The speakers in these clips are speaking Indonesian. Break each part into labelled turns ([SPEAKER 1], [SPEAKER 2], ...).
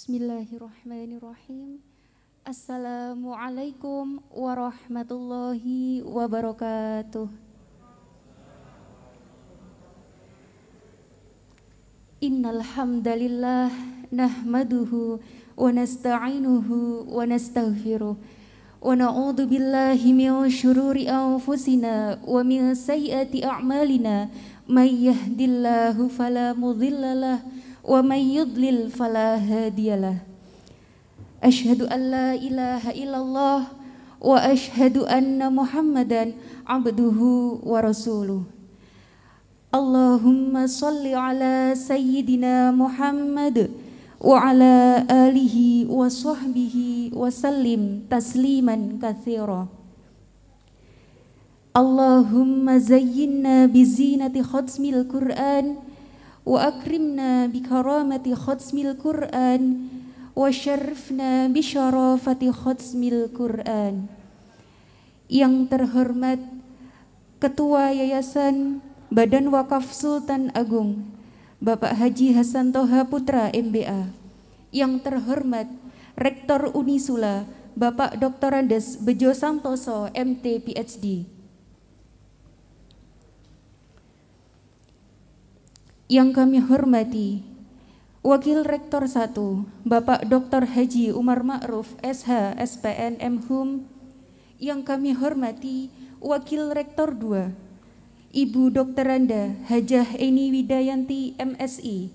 [SPEAKER 1] Bismillahirrahmanirrahim. Assalamualaikum warahmatullahi wabarakatuh. Innal hamdalillah nahmaduhu wa nasta'inuhu wa nastaghfiruh wa na'udzu billahi min syururi anfusina wa min sayyiati a'malina may yahdihillahu fala mudhillalah wa may yudlil fala hadiyalah. Asyhadu an la ilaha illallah wa asyhadu anna Muhammadan abduhu wa rasuluh. Allahumma salli ala sayyidina Muhammad wa ala alihi wa sahbihi wa sallim tasliman katsira. Allahumma zayyinna bizinati khatmil Qur'an wa akrimna bikaramati khatmil Qur'an wa syarifna bisyarafati khatmil Qur'an. Yang terhormat Ketua Yayasan Badan Wakaf Sultan Agung Bapak Haji Hasan Toha Putra MBA. Yang terhormat Rektor Unisula Bapak Dr. Andes Bejo Santoso MT PhD. Yang kami hormati Wakil Rektor 1 Bapak Dr. Haji Umar Ma'ruf SH SPN MHum. Yang kami hormati Wakil Rektor 2 Ibu Dr. Anda Hajah Eni Widayanti MSI.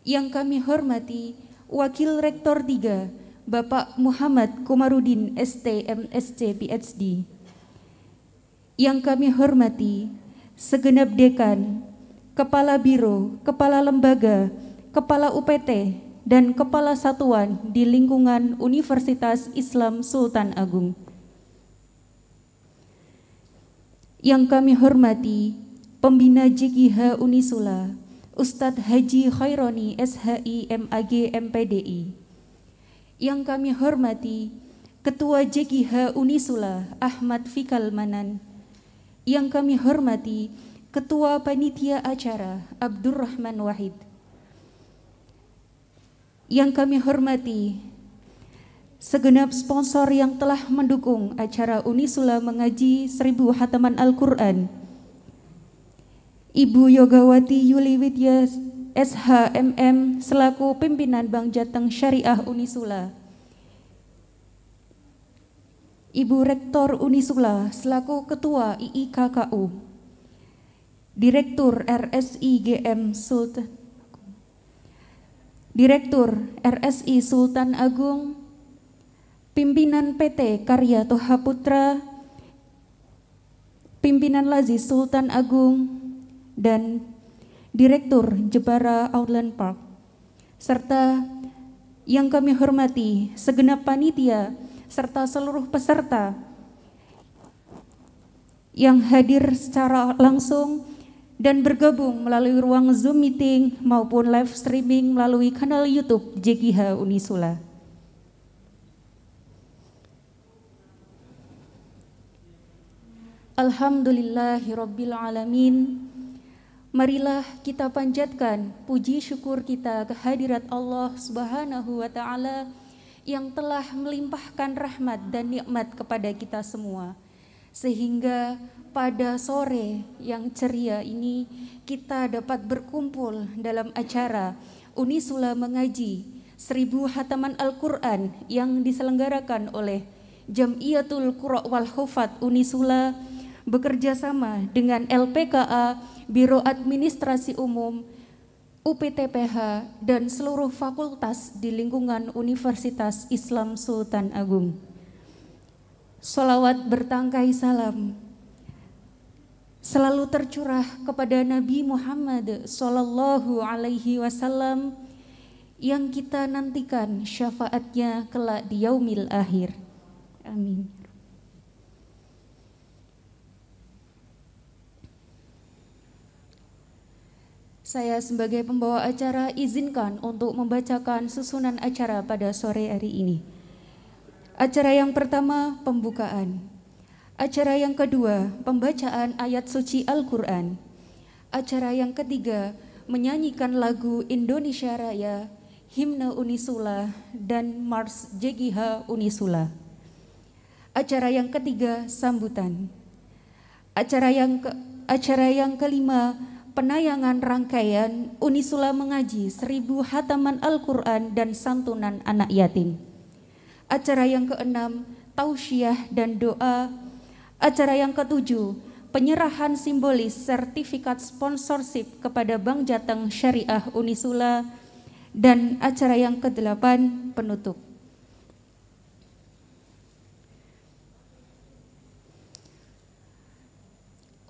[SPEAKER 1] Yang kami hormati Wakil Rektor 3 Bapak Muhammad Komarudin ST MSc PhD. Yang kami hormati segenap dekan, Kepala Biro, Kepala Lembaga, Kepala UPT, dan Kepala Satuan di lingkungan Universitas Islam Sultan Agung. Yang kami hormati Pembina JGH Unisula, Ustadz Haji Khaironi SHI MAG MPDI. Yang kami hormati Ketua JGH Unisula Ahmad Fikal Manan. Yang kami hormati Ketua Panitia Acara Abdurrahman Wahid. Yang kami hormati segenap sponsor yang telah mendukung acara Unisula mengaji 1000 hataman Al-Quran. Ibu Yogawati Yuli Widya SHMM selaku pimpinan Bank Jateng Syariah Unisula. Ibu Rektor Unisula selaku Ketua IIKKU. Direktur RSIGM Sultan Direktur RSI Sultan Agung, pimpinan PT Karya Toha Putra, pimpinan Lazi Sultan Agung, dan Direktur Jebara Outland Park, serta yang kami hormati segenap panitia serta seluruh peserta yang hadir secara langsung dan bergabung melalui ruang Zoom meeting maupun live streaming melalui kanal YouTube JGH Unisula. Alhamdulillahirabbil alamin. Marilah kita panjatkan puji syukur kita kehadirat Allah Subhanahu wa taala yang telah melimpahkan rahmat dan nikmat kepada kita semua, sehingga pada sore yang ceria ini kita dapat berkumpul dalam acara Unisula mengaji 1000 hataman Al-Quran yang diselenggarakan oleh Jam'iyatul Qura wal Hufat Unisula bekerja sama dengan LPKA, Biro Administrasi Umum, UPTPH, dan seluruh fakultas di lingkungan Universitas Islam Sultan Agung. Sholawat bertangkai salam selalu tercurah kepada Nabi Muhammad Sallallahu Alaihi Wasallam yang kita nantikan syafaatnya kelak di yaumil akhir. Amin. Saya sebagai pembawa acara izinkan untuk membacakan susunan acara pada sore hari ini. Acara yang pertama, pembukaan. Acara yang kedua, pembacaan ayat suci Al-Quran. Acara yang ketiga, menyanyikan lagu Indonesia Raya. Himne Unisula, dan Mars JGH Unisula. Acara yang ketiga, sambutan. Acara yang kelima, penayangan rangkaian Unisula mengaji 1000 hataman Al-Quran dan santunan anak yatim. Acara yang keenam, tausiah dan doa. Acara yang ketujuh, penyerahan simbolis sertifikat sponsorship kepada Bank Jateng Syariah Unisula. Dan acara yang kedelapan, penutup.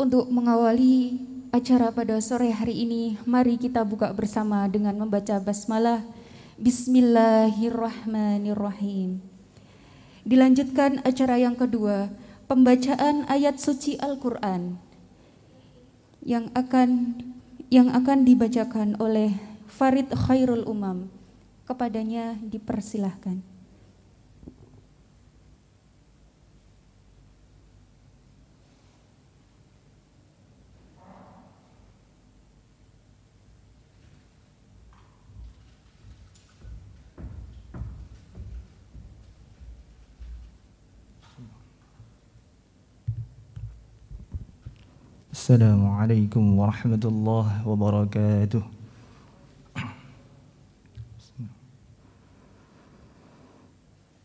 [SPEAKER 1] Untuk mengawali acara pada sore hari ini, mari kita buka bersama dengan membaca basmalah. Bismillahirrahmanirrahim. Dilanjutkan acara yang kedua, pembacaan ayat suci Al-Quran yang akan dibacakan oleh Farid Khairul Umam. Kepadanya dipersilahkan.
[SPEAKER 2] Assalamualaikum warahmatullahi wabarakatuh.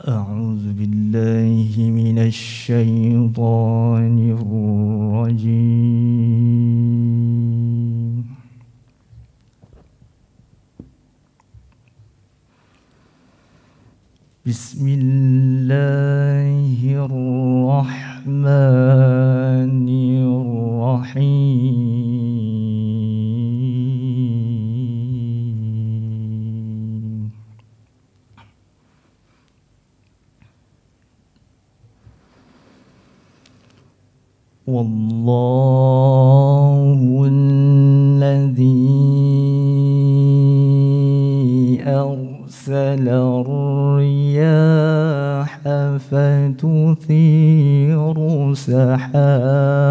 [SPEAKER 2] A'udzu billahi minasy syaithanir rajim. Bismillahirrahmanirrahim. Wallahul ladzi arsala ar-riyaha fatuthiru sahaba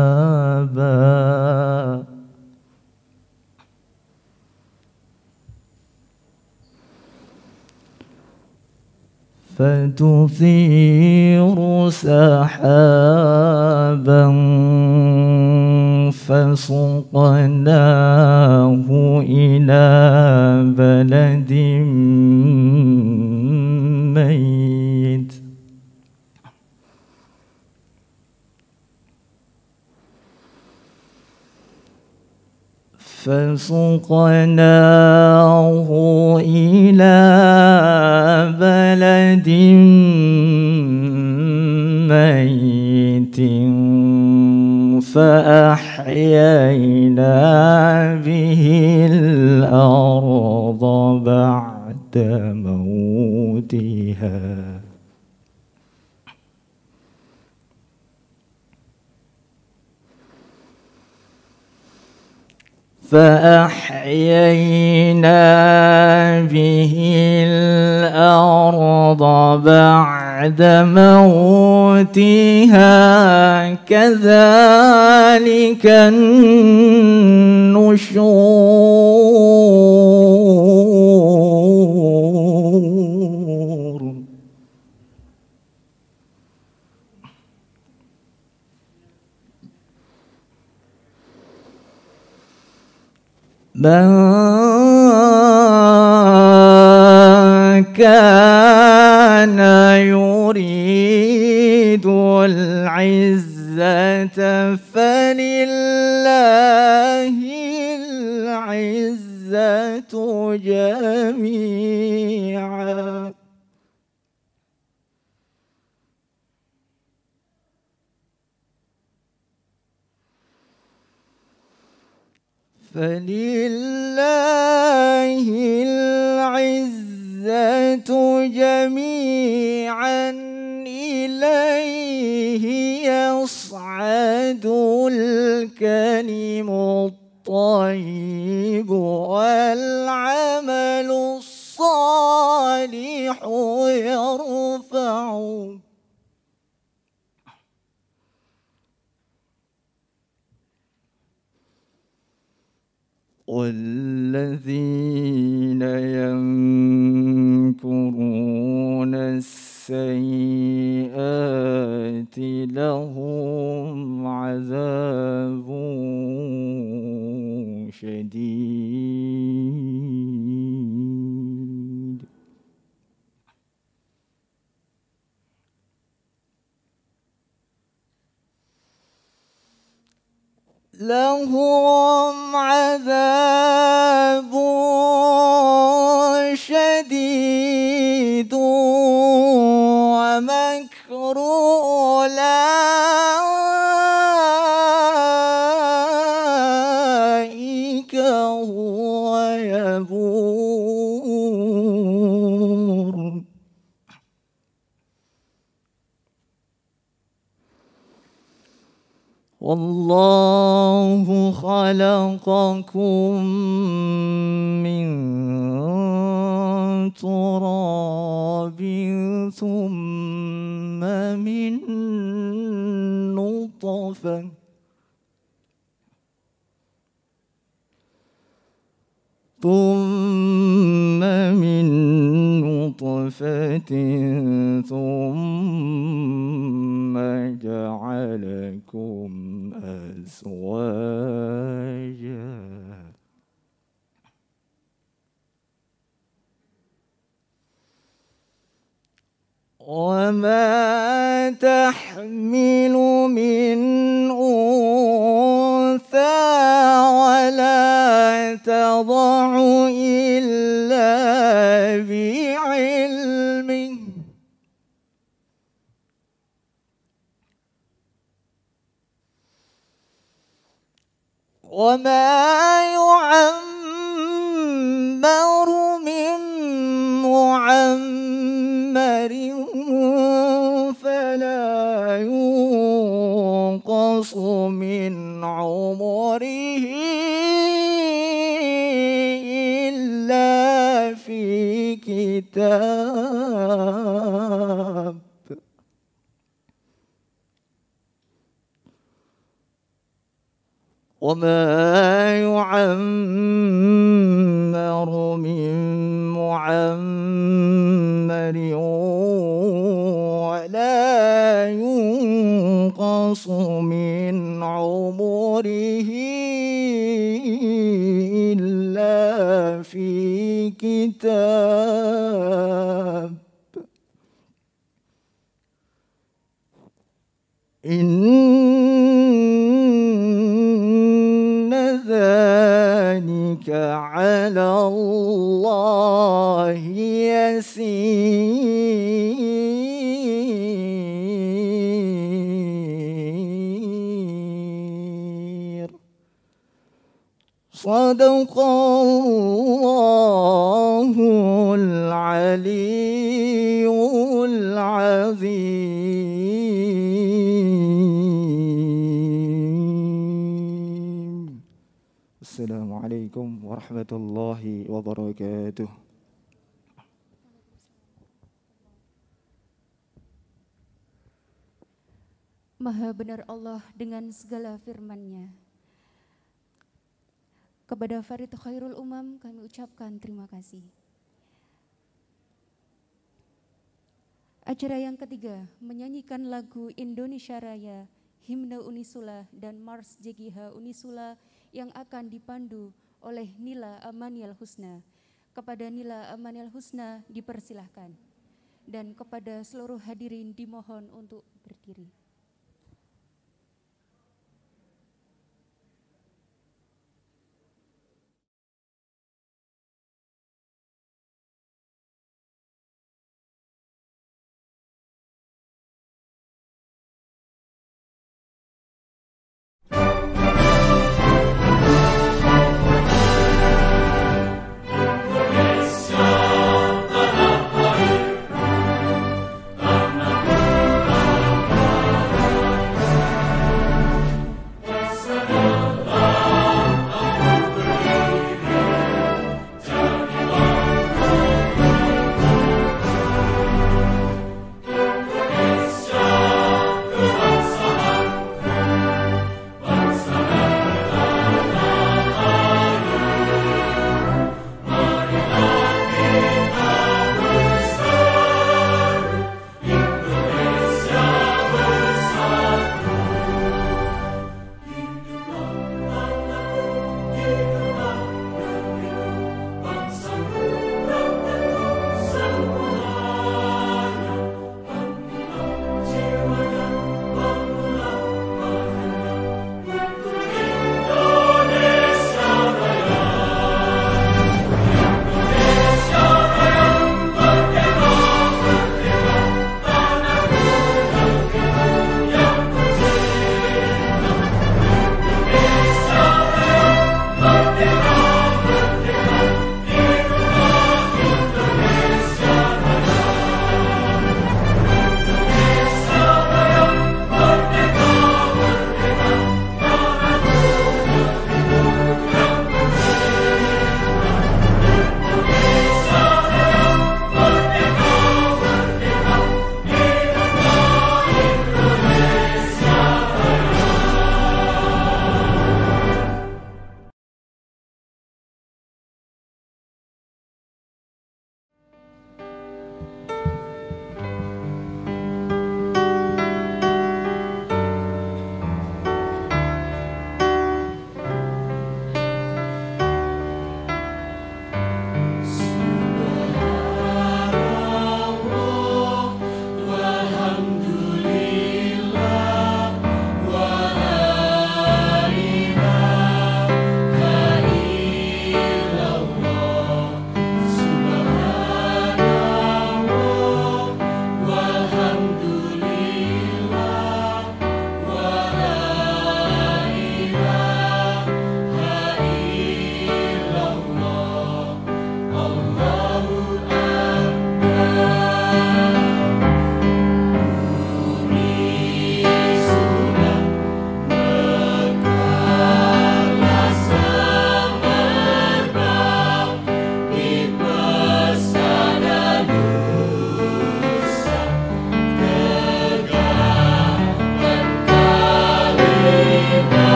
[SPEAKER 2] فسقناه إلى بلد ميت فسقناه إلى بلد ميت فأحيينا به الأرض بعد موتها بعد موتها كذلك النشور من كان يريد العزة فلله العزة جميعا فلله العزة جميعا إليه يصعد الكلم الطيب والعمل الصالح يرفعه والذين السيئات لهم عذاب شديد لهم عذاب شديد ومكر أولئك هو يبور والله خلقكم من تراب ثم من نطفة ثم جعلكم أزواجا وما تحمل من أنثى ولا تضع إلا بعلمه وما يعمر من معمر فلا ينقص من عمره إلا في كتاب وما يعمر من معمر ولا ينقص من عمره إلا في كتاب ذلك على الله يسير صدق الله العلي العظيم. السلام عليكم ورحمة الله وبركاته.
[SPEAKER 1] Maha benar Allah dengan segala firman-Nya. Kepada Farid Khairul Umam kami ucapkan terima kasih. Acara yang ketiga menyanyikan lagu Indonesia Raya, Himne Unisula dan Mars JGH Unisula yang akan dipandu oleh Nila Amanial Husna. Kepada Nila Amanial Husna dipersilahkan, dan kepada seluruh hadirin dimohon untuk berdiri.
[SPEAKER 3] Indonesia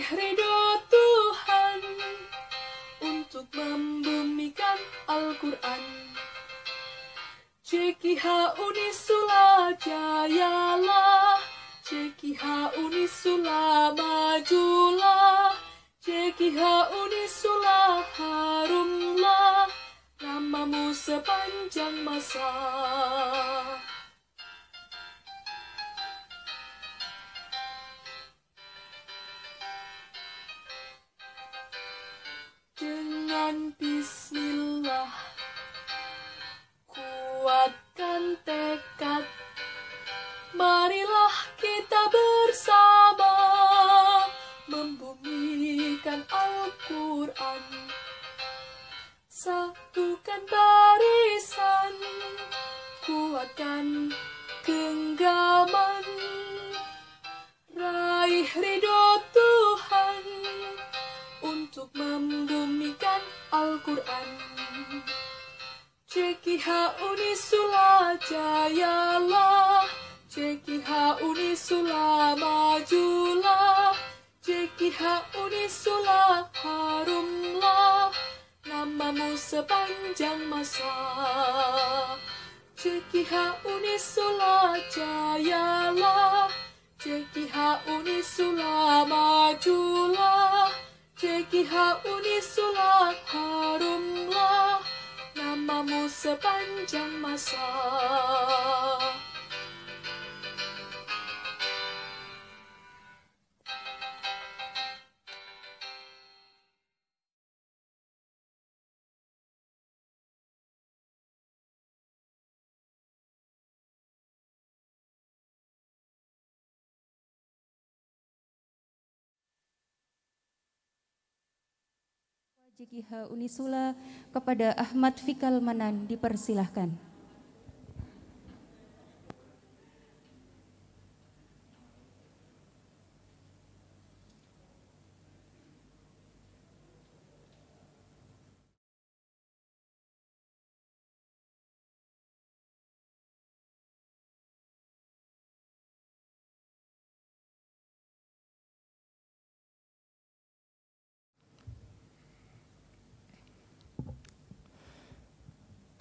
[SPEAKER 3] Raih ridho Tuhan untuk membumikan Al-Quran. CKH Unisula jayalah, CKH Unisula majulah, CKH Unisula harumlah namamu sepanjang masa. Dengan bismillah kuatkan tekad, marilah kita bersama membumikan Al-Quran. Satukan barisan, kuatkan genggaman, raih ridho Tuhan untuk membumikan Al-Quran. CKH Unisula jayalah, CKH Unisula majulah, CKH Unisula harumlah namamu sepanjang masa. CKH Unisula jayalah, CKH Unisula majulah, CKH Unisula harumlah namamu sepanjang masa.
[SPEAKER 1] CKH Unisula kepada Ahmad Fikal Manan dipersilahkan.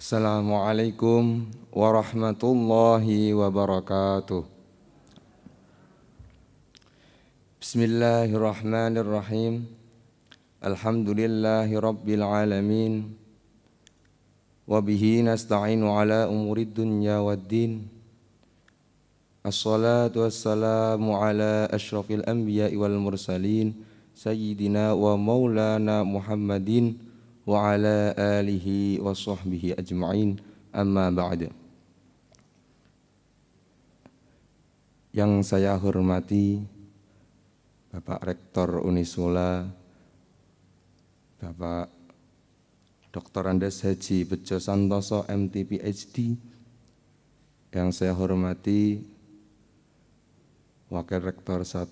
[SPEAKER 4] Assalamualaikum warahmatullahi wabarakatuh. Bismillahirrahmanirrahim. Alhamdulillahi rabbil alamin. Wabihi nasta'inu ala umurid dunya waddin. Assalatu wassalamu ala ashrafil anbiya'i wal mursalin, Sayyidina wa maulana Muhammadin wa ala alihi wa sahbihi ajma'in, amma ba'd. Yang saya hormati Bapak Rektor Unisula, Bapak Dr. Andes Haji Bejo Santoso MT PhD. Yang saya hormati Wakil Rektor 1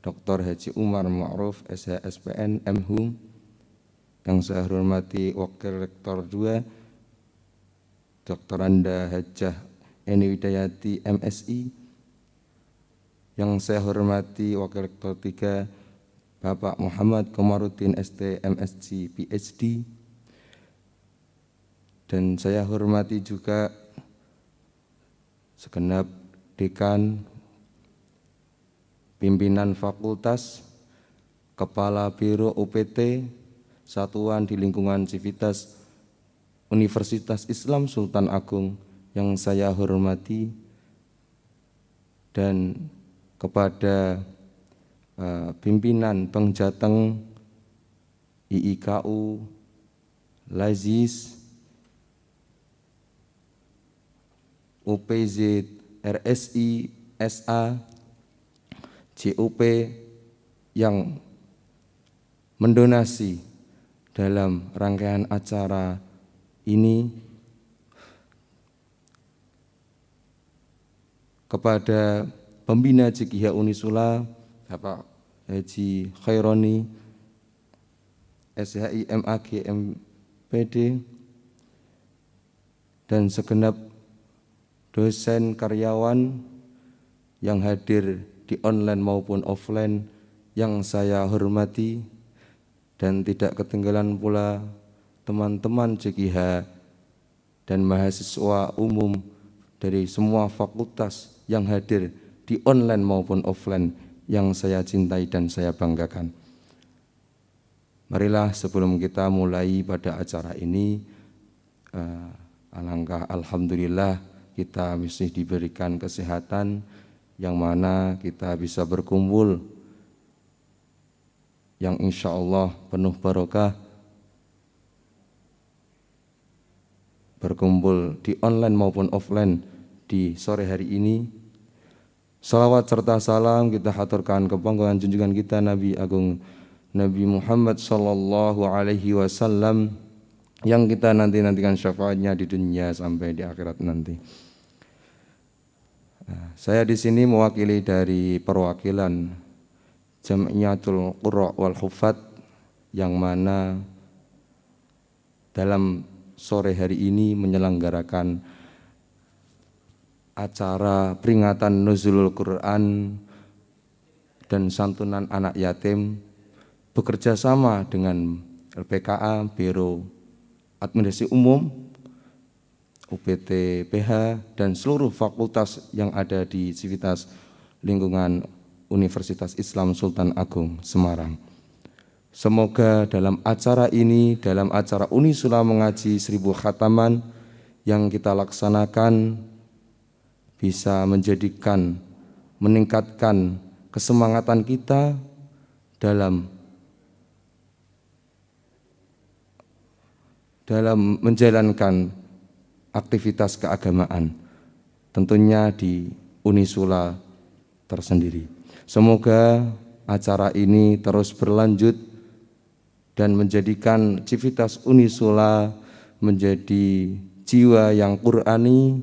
[SPEAKER 4] Dr. Haji Umar Ma'ruf SHSPN MHUM. Yang saya hormati Wakil Rektor 2 Dr. Anda Hajah Eni Widayati MSI. Yang saya hormati Wakil Rektor 3 Bapak Muhammad Komarudin ST MSc PhD. Dan saya hormati juga segenap dekan, pimpinan fakultas, kepala biro UPT, satuan di lingkungan Civitas Universitas Islam Sultan Agung yang saya hormati, dan kepada pimpinan Pengjateng IIKU, Lazis, UPZ, RSI, SA, CUP yang mendonasi dalam rangkaian acara ini, kepada pembina CKH Unisula Bapak Haji Khaironi SHI MAG MPD, dan segenap dosen karyawan yang hadir di online maupun offline yang saya hormati, dan tidak ketinggalan pula teman-teman JKH dan mahasiswa umum dari semua fakultas yang hadir di online maupun offline yang saya cintai dan saya banggakan. Marilah sebelum kita mulai pada acara ini, alangkah alhamdulillah kita masih diberikan kesehatan yang mana kita bisa berkumpul yang insya Allah penuh barokah, berkumpul di online maupun offline di sore hari ini. Salawat serta salam kita haturkan ke panggilan junjungan kita Nabi Agung Nabi Muhammad sallallahu alaihi wasallam yang kita nantikan syafaatnya di dunia sampai di akhirat nanti. Saya di sini mewakili dari perwakilan Jam'iyatul Qurra wal Hufat yang mana dalam sore hari ini menyelenggarakan acara peringatan Nuzulul Quran dan santunan anak yatim bekerja sama dengan LPKA, Biro Administrasi Umum, UPT PH, dan seluruh fakultas yang ada di Civitas Lingkungan Universitas Islam Sultan Agung Semarang. Semoga dalam acara ini, dalam acara Unisula Mengaji 1000 Khataman yang kita laksanakan bisa meningkatkan kesemangatan kita dalam menjalankan aktivitas keagamaan, tentunya di Unisula tersendiri. Semoga acara ini terus berlanjut dan menjadikan Civitas Unisula menjadi jiwa yang Qur'ani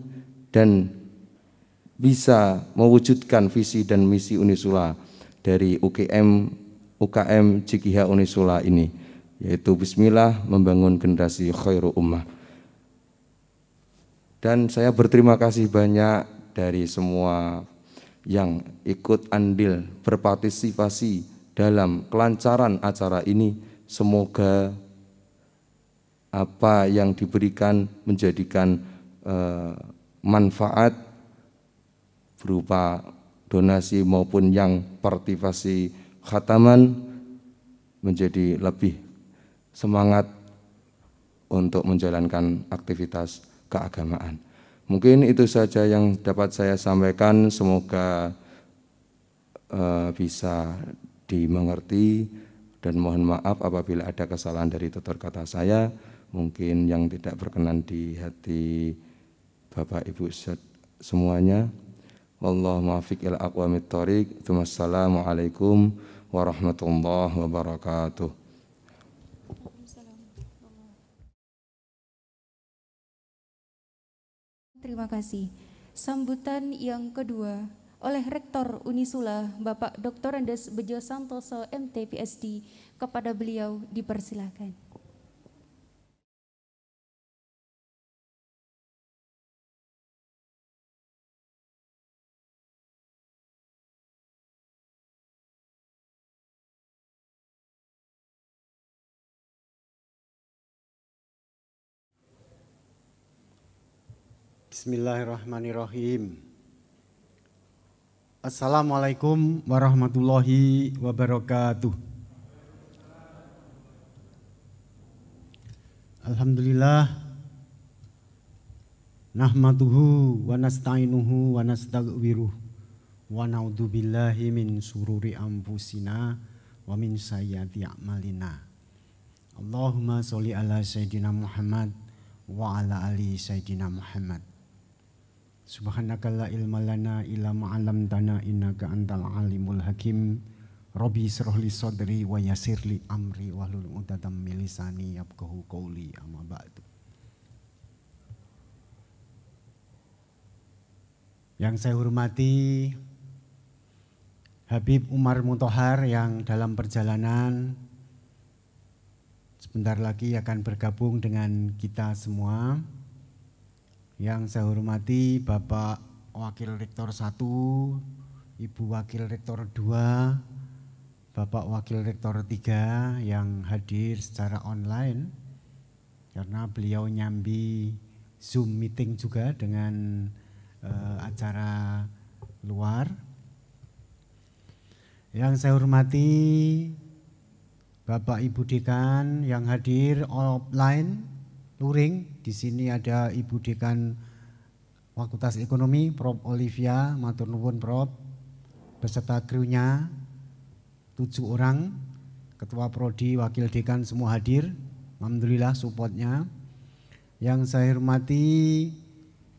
[SPEAKER 4] dan bisa mewujudkan visi dan misi Unisula dari UKM JKH Unisula ini, yaitu Bismillah membangun generasi khairu ummah. Dan saya berterima kasih banyak dari semua yang ikut andil berpartisipasi dalam kelancaran acara ini. Semoga apa yang diberikan menjadikan manfaat berupa donasi maupun yang partisipasi khataman menjadi lebih semangat untuk menjalankan aktivitas keagamaan. Mungkin itu saja yang dapat saya sampaikan, semoga bisa dimengerti dan mohon maaf apabila ada kesalahan dari tutur kata saya, mungkin yang tidak berkenan di hati Bapak Ibu semuanya. Wallahu muwaffiq ila aqwamit thoriq. Wassalamualaikum warahmatullahi wabarakatuh.
[SPEAKER 1] Terima kasih. Sambutan yang kedua oleh Rektor Unisula, Bapak Dr. Andes Bejo Santoso, MT PhD, kepada beliau dipersilakan.
[SPEAKER 5] Bismillahirrahmanirrahim. Assalamualaikum warahmatullahi wabarakatuh. Alhamdulillah, nahmaduhu wa nasta'inuhu wa nastaghfiruh wa na'udzu billahi min sururi anfusina wa min sayyiati a'malina. Allahumma sholli ala sayyidina Muhammad wa ala ali sayyidina Muhammad. Subhanaka la ilma lana illa ma 'allamtana innaka antal alimul hakim. Rabbi shrah li sadri wa yassir li amri wahlul 'uqdatam min lisani yafqahu qawli, amma ba'du. Yang saya hormati Habib Umar Mutahar yang dalam perjalanan sebentar lagi akan bergabung dengan kita semua. Yang saya hormati Bapak Wakil Rektor 1, Ibu Wakil Rektor 2, Bapak Wakil Rektor 3 yang hadir secara online karena beliau nyambi Zoom meeting juga dengan acara luar. Yang saya hormati Bapak Ibu Dekan yang hadir offline luring. Di sini ada Ibu Dekan Fakultas Ekonomi Prof Olivia, matur nuwun Prof, beserta krunya 7 orang, Ketua Prodi, Wakil Dekan semua hadir. Alhamdulillah supportnya. Yang saya hormati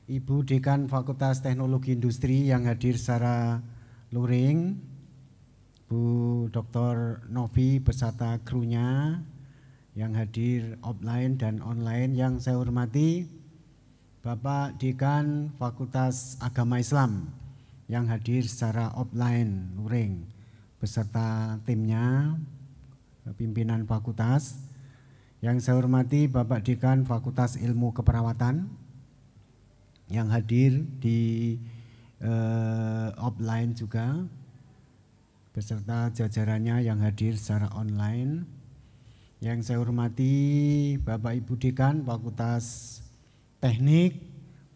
[SPEAKER 5] Ibu Dekan Fakultas Teknologi Industri yang hadir secara luring, Bu Dr. Novi beserta krunya yang hadir offline dan online. Yang saya hormati Bapak Dekan Fakultas Agama Islam yang hadir secara offline luring beserta timnya, pimpinan fakultas. Yang saya hormati Bapak Dekan Fakultas Ilmu Keperawatan yang hadir di offline juga beserta jajarannya yang hadir secara online. Yang saya hormati Bapak Ibu Dekan Fakultas Teknik,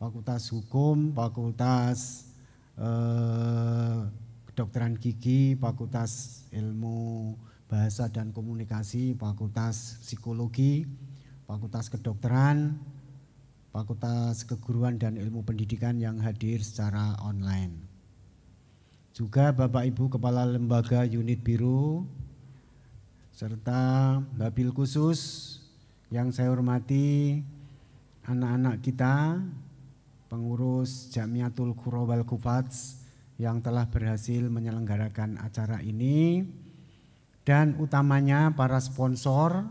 [SPEAKER 5] Fakultas Hukum, Fakultas Kedokteran Gigi, Fakultas Ilmu Bahasa dan Komunikasi, Fakultas Psikologi, Fakultas Kedokteran, Fakultas Keguruan dan Ilmu Pendidikan yang hadir secara online. Juga Bapak Ibu Kepala Lembaga Unit Biro, serta Babil khusus yang saya hormati anak-anak kita, pengurus Jamiatul Qura wal Hufadz yang telah berhasil menyelenggarakan acara ini, dan utamanya para sponsor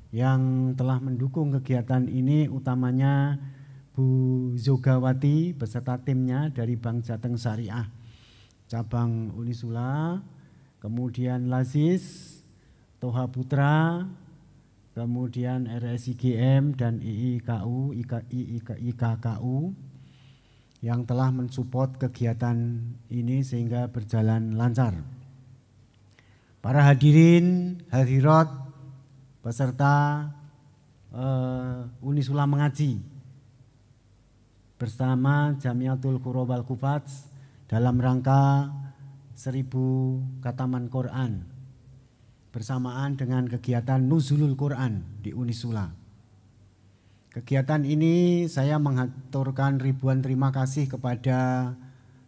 [SPEAKER 5] yang telah mendukung kegiatan ini, utamanya Bu Zogawati beserta timnya dari Bank Jateng Syariah cabang Unisula, kemudian Lazis, Toha Putra, kemudian RSIGM dan IIKU yang telah mensupport kegiatan ini sehingga berjalan lancar. Para hadirin, hadirat, peserta Unisula Mengaji bersama Jamiatul Qura wal Hufadz dalam rangka 1000 Khataman Quran bersamaan dengan kegiatan Nuzulul Quran di Unisula. Kegiatan ini saya mengaturkan ribuan terima kasih kepada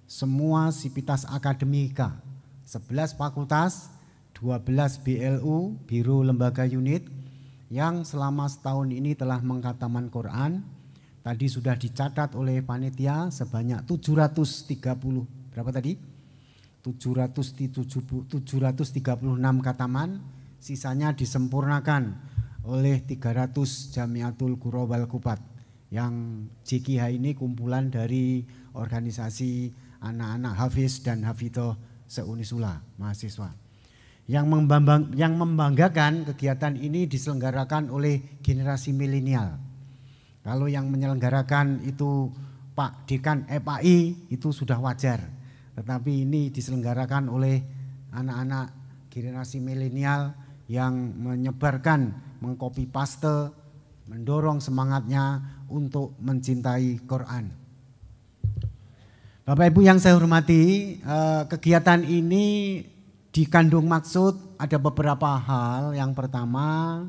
[SPEAKER 5] semua sivitas akademika, 11 fakultas, 12 BLU, Biro Lembaga Unit, yang selama setahun ini telah mengkhataman Quran. Tadi sudah dicatat oleh panitia sebanyak 736 khataman, sisanya disempurnakan oleh 300 Jamiatul Qura wal Hufadz yang JQH ini kumpulan dari organisasi anak-anak hafiz dan hafidhoh se-Unisula, mahasiswa. Yang membanggakan kegiatan ini diselenggarakan oleh generasi milenial. Kalau yang menyelenggarakan itu Pak Dekan FAI itu sudah wajar, tetapi ini diselenggarakan oleh anak-anak generasi milenial yang menyebarkan, mengcopy paste, mendorong semangatnya untuk mencintai Quran. Bapak Ibu yang saya hormati, kegiatan ini dikandung maksud ada beberapa hal. Yang pertama,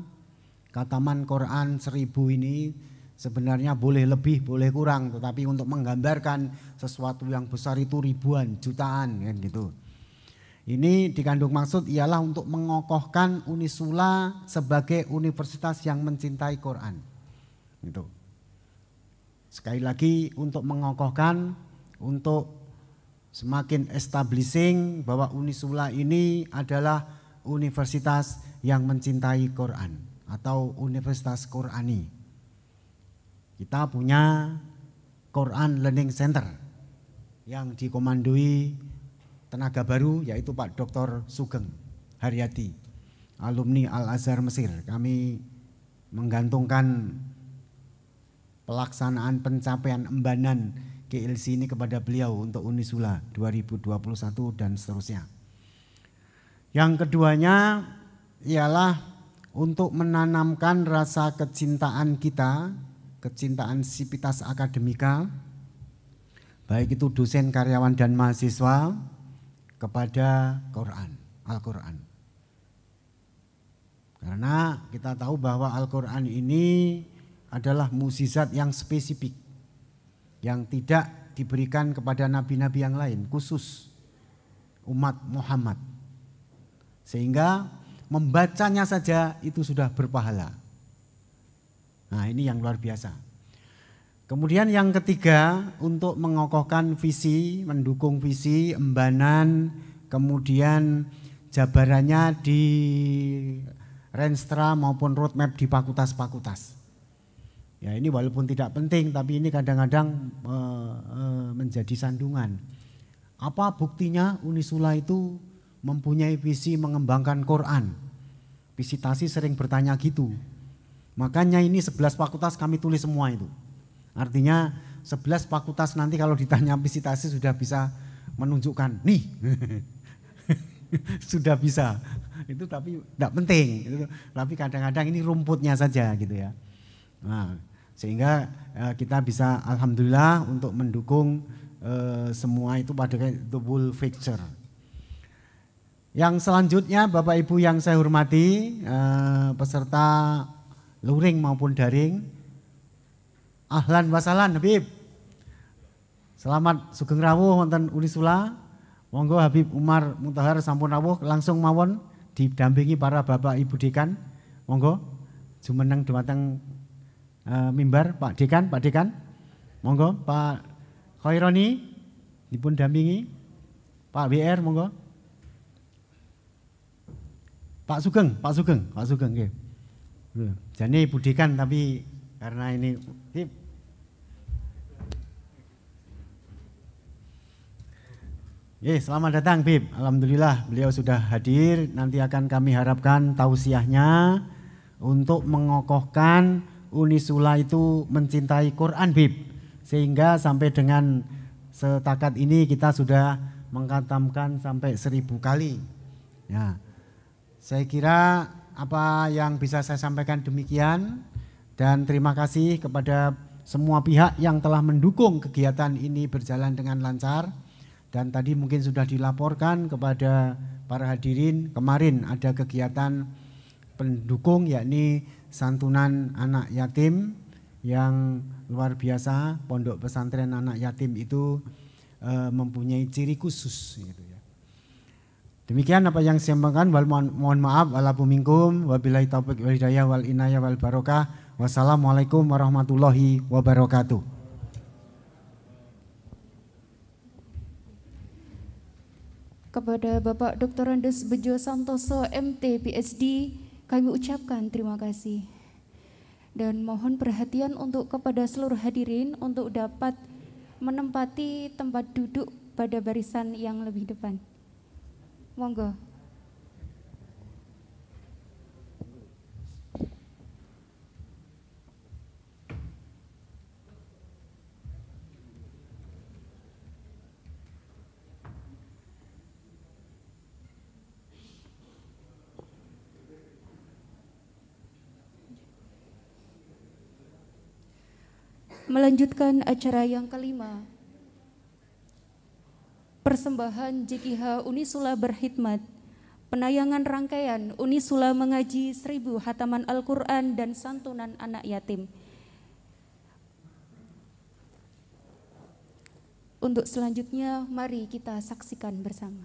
[SPEAKER 5] khataman Quran 1000 ini sebenarnya boleh lebih, boleh kurang, tetapi untuk menggambarkan sesuatu yang besar itu ribuan, jutaan kan gitu. Ini dikandung maksud ialah untuk mengokohkan Unisula sebagai universitas yang mencintai Quran. Gitu. Sekali lagi untuk mengokohkan, untuk semakin establishing bahwa Unisula ini adalah universitas yang mencintai Quran atau universitas Qurani. Kita punya Quran Learning Center yang dikomandoi tenaga baru yaitu Pak Dr. Sugeng Haryati, alumni Al-Azhar Mesir. Kami menggantungkan pelaksanaan pencapaian embanan KLC ini kepada beliau untuk Unisula 2021 dan seterusnya. Yang keduanya ialah untuk menanamkan rasa kecintaan kita, kecintaan Sivitas Akademika, baik itu dosen, karyawan dan mahasiswa kepada Quran, Al-Quran. Karena kita tahu bahwa Al-Quran ini adalah mukjizat yang spesifik, yang tidak diberikan kepada nabi-nabi yang lain, khusus umat Muhammad. Sehingga membacanya saja itu sudah berpahala. Nah, ini yang luar biasa. Kemudian yang ketiga, untuk mengokohkan visi, mendukung visi, embanan, kemudian jabarannya di Renstra maupun roadmap di fakultas-fakultas. Ya, ini walaupun tidak penting, tapi ini kadang-kadang menjadi sandungan. Apa buktinya Unisula itu mempunyai visi mengembangkan Quran? Visitasi sering bertanya gitu. Makanya ini 11 fakultas kami tulis semua itu. Artinya 11 fakultas nanti kalau ditanya visitasi sudah bisa menunjukkan nih. Sudah bisa. Itu tapi tidak penting. Tapi kadang-kadang ini rumputnya saja gitu ya. Nah, sehingga kita bisa alhamdulillah untuk mendukung semua itu pada full picture. Yang selanjutnya Bapak Ibu yang saya hormati, peserta luring maupun daring, ahlan wasalan Habib. Selamat sugeng rawuh wonten Unisula. Monggo Habib Umar Mutahar sampun rawuh langsung mawon didampingi para Bapak Ibu Dekan. Monggo jumeneng dhumateng mimbar Pak Dekan, Pak Dekan. Monggo Pak Khaironi dipun dampingi. Pak WR monggo. Pak Sugeng nggih. Jane Ibu Dekan tapi karena ini selamat datang Bib. Alhamdulillah beliau sudah hadir. Nanti akan kami harapkan tausiahnya untuk mengokohkan Unisula itu mencintai Quran Bib. Sehingga sampai dengan setakat ini kita sudah mengkatamkan sampai 1000 kali. Ya. Saya kira apa yang bisa saya sampaikan demikian, dan terima kasih kepada semua pihak yang telah mendukung kegiatan ini berjalan dengan lancar. Dan tadi mungkin sudah dilaporkan kepada para hadirin, kemarin ada kegiatan pendukung yakni santunan anak yatim yang luar biasa. Pondok pesantren anak yatim itu mempunyai ciri khusus gitu ya. Demikian apa yang saya sampaikan. Mohon maaf walaupun minkum, wabillahi taufiq wal hidayah wal inayah wal barokah. Wassalamualaikum warahmatullahi wabarakatuh.
[SPEAKER 1] Kepada Bapak Dr. Andes Bejo Santoso MT PhD kami ucapkan terima kasih. Dan mohon perhatian untuk kepada seluruh hadirin untuk dapat menempati tempat duduk pada barisan yang lebih depan. Monggo. Melanjutkan acara yang kelima, persembahan JKH Unisula Berkhidmat, penayangan rangkaian Unisula mengaji 1000 hataman Al-Quran dan santunan anak yatim. Untuk selanjutnya mari kita saksikan bersama.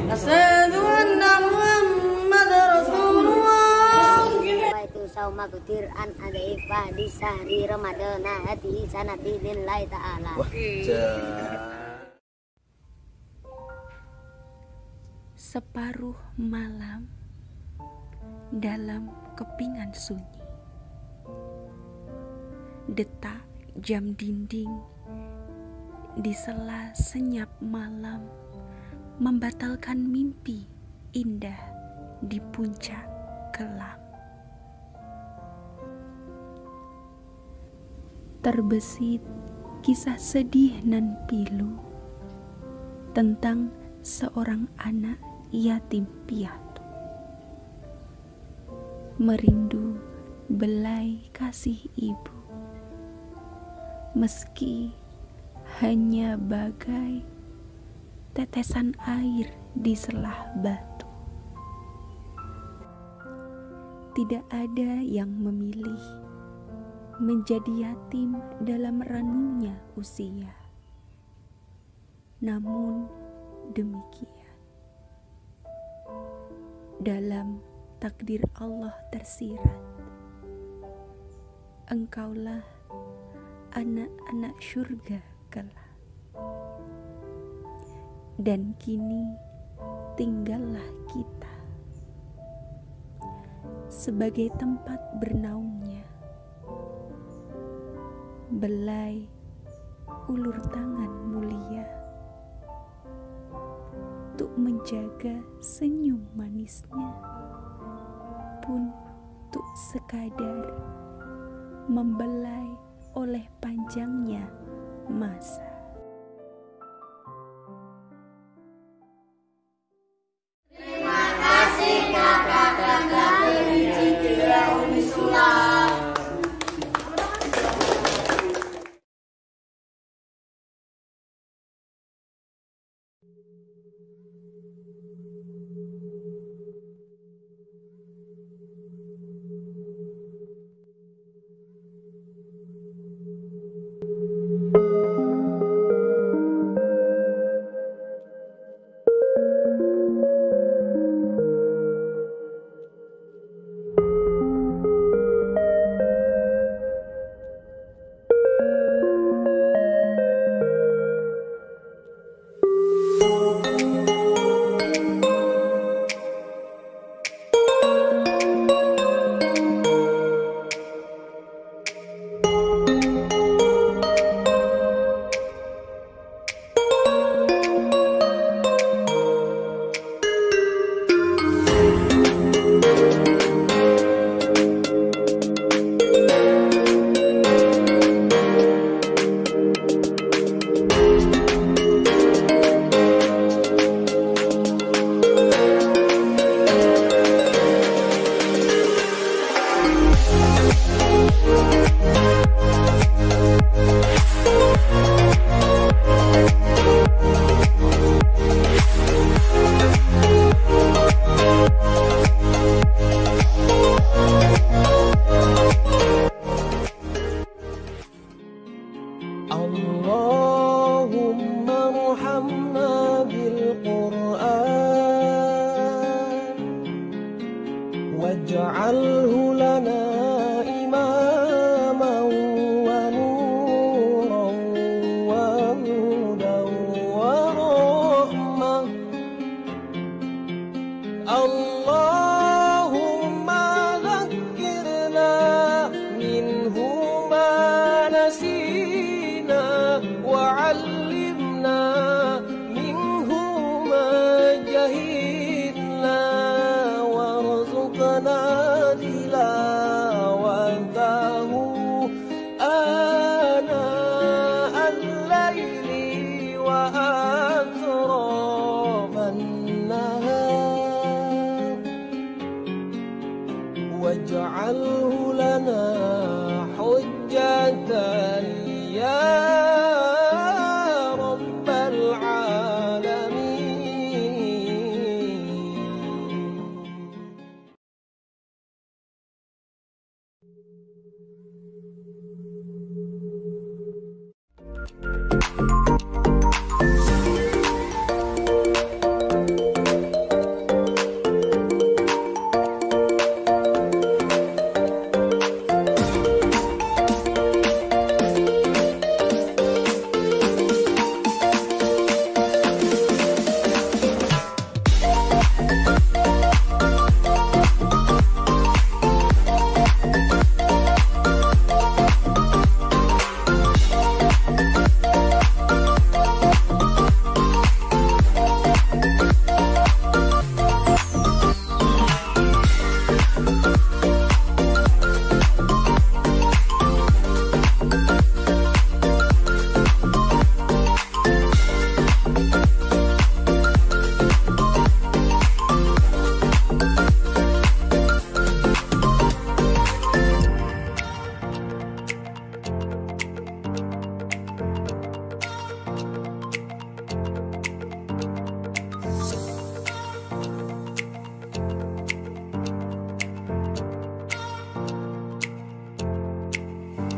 [SPEAKER 6] Asyhadu anna Muhammadar Rasulullah.
[SPEAKER 7] Itu sauma kutir an adaifa di sahri Ramadan hati sanati lillahi ta'ala.
[SPEAKER 8] Separuh malam dalam kepingan sunyi, detak jam dinding di sela senyap malam membatalkan mimpi indah di puncak kelam. terbesit kisah sedih nan pilu tentang seorang anak yatim piatu. Merindu belai kasih ibu, meski hanya bagai tetesan air di selah batu. Tidak ada yang memilih menjadi yatim dalam ranumnya usia. Namun demikian, dalam takdir Allah tersirat, engkaulah anak-anak surga kelak. Dan kini tinggallah kita sebagai tempat bernaungnya belai ulur tangan mulia untuk menjaga senyum manisnya, pun untuk sekadar membelai oleh panjangnya masa.
[SPEAKER 6] Terima kasih kakak-kakak dari Cikira Unisula.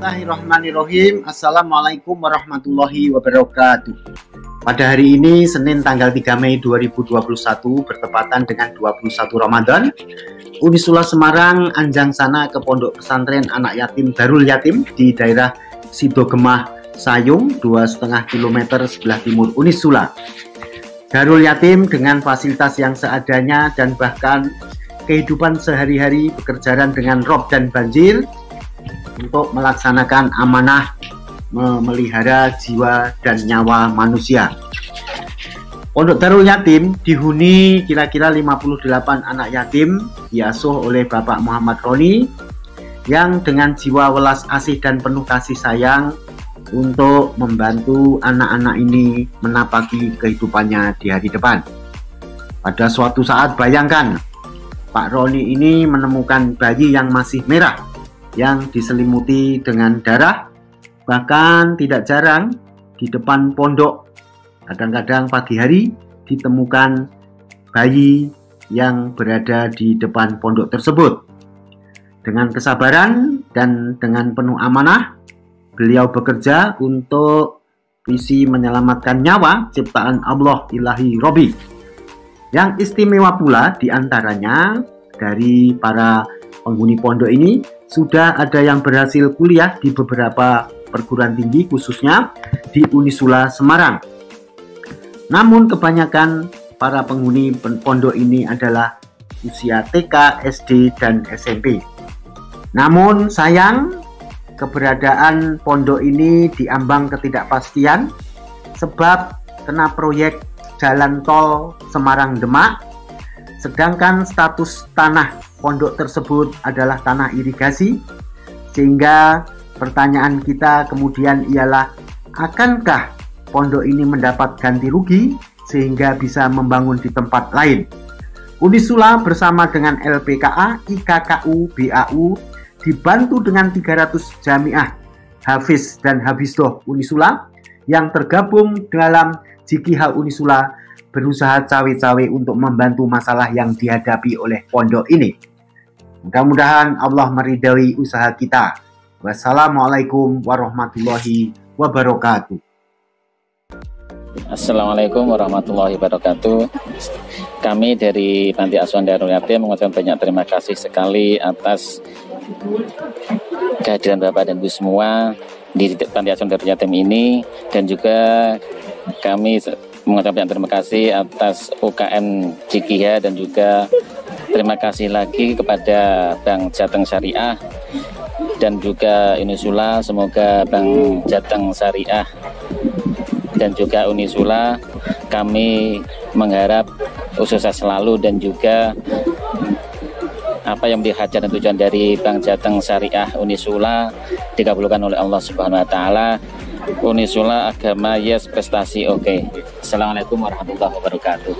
[SPEAKER 5] Bismillahirrahmanirrahim. Assalamualaikum warahmatullahi wabarakatuh. Pada hari ini Senin tanggal 3 Mei 2021 bertepatan dengan 21 Ramadan, Unisula Semarang anjang sana ke Pondok Pesantren Anak Yatim Darul Yatim di daerah Sidogemah Sayung 2,5 km sebelah timur Unisula. Darul Yatim dengan fasilitas yang seadanya dan bahkan kehidupan sehari-hari bekerjaan dengan rob dan banjir untuk melaksanakan amanah memelihara jiwa dan nyawa manusia. Pondok Darul Yatim dihuni kira-kira 58 anak yatim diasuh oleh Bapak Muhammad Roni yang dengan jiwa welas asih dan penuh kasih sayang untuk membantu anak-anak ini menapaki kehidupannya di hari depan. Pada suatu saat bayangkan Pak Roni ini menemukan bayi yang masih merah yang diselimuti dengan darah, bahkan tidak jarang di depan pondok kadang-kadang pagi hari ditemukan bayi yang berada di depan pondok tersebut. Dengan kesabaran dan dengan penuh amanah, beliau bekerja untuk visi menyelamatkan nyawa ciptaan Allah Ilahi Robi. Yang istimewa pula diantaranya dari para penghuni pondok ini sudah ada yang berhasil kuliah di beberapa perguruan tinggi khususnya di Unisula Semarang. Namun kebanyakan para penghuni pondok ini adalah usia TK, SD, dan SMP. Namun sayang keberadaan pondok ini diambang ketidakpastian sebab kena proyek jalan tol Semarang-Demak, sedangkan status tanah pondok tersebut adalah tanah irigasi, sehingga pertanyaan kita kemudian ialah, akankah pondok ini mendapat ganti rugi sehingga bisa membangun di tempat lain? Unisula bersama dengan LPKA, IKKU, BAU dibantu dengan 300 jamiah Hafiz dan Habisdoh Unisula yang tergabung dalam JKH Unisula berusaha cawe-cawe untuk membantu masalah yang dihadapi oleh pondok ini. Mudah-mudahan Allah meridai usaha kita. Wassalamualaikum warahmatullahi wabarakatuh.
[SPEAKER 9] Assalamualaikum warahmatullahi wabarakatuh. Kami dari Panti Asuhan Darul Yatim mengucapkan banyak terima kasih sekali atas kehadiran Bapak dan Ibu semua di Panti Asuhan Darul Yatim ini, dan juga kami mengucapkan terima kasih atas UKM JKH dan juga terima kasih lagi kepada Bank Jateng Syariah dan juga Unisula. Semoga Bank Jateng Syariah dan juga Unisula, kami mengharap sukses selalu, dan juga apa yang menjadi hajat dan tujuan dari Bank Jateng Syariah Unisula dikabulkan oleh Allah Subhanahu wa taala. Unisula agama yes, prestasi oke. Assalamualaikum warahmatullahi wabarakatuh.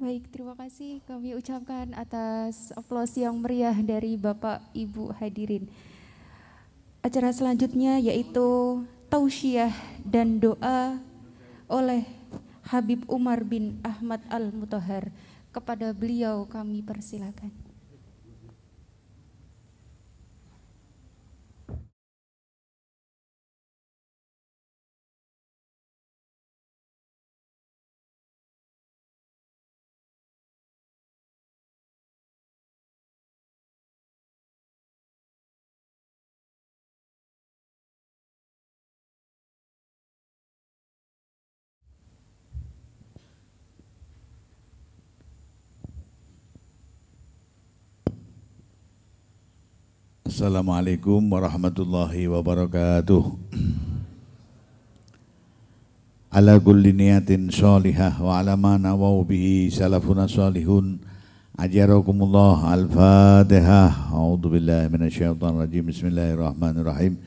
[SPEAKER 1] Baik, terima kasih kami ucapkan atas aplaus yang meriah dari Bapak Ibu hadirin. Acara selanjutnya yaitu tausiah dan doa oleh Habib Umar bin Ahmad Al-Mutahhar. Kepada beliau kami persilakan.
[SPEAKER 10] Assalamualaikum warahmatullahi wabarakatuh. Ala kulli niyatin sholihah wa ala ma nawaw bihi salafuna sholihun ajarakumullah. Al-Fatihah. A'udzu billahi minasyaitonir rajim. Bismillahirrahmanirrahim.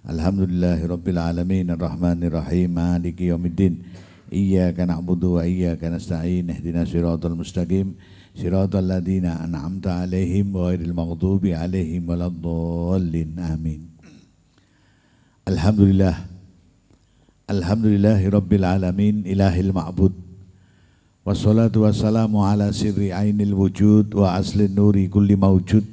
[SPEAKER 10] Alhamdulillahi rabbil alamin arrahmanir rahim maliki yaumiddin. Iyyaka na'budu wa iyyaka nasta'in. Ihdinas siratal mustaqim. Siratal ladzina an'amta 'alaihim ghairil maghdubi 'alaihim waladdallin. Amin. Alhamdulillah. Alhamdulillahi rabbil alamin ilahil ma'bud. Wassalatu wassalamu ala sirri ainil wujud wa aslin nuri kulli mawjud.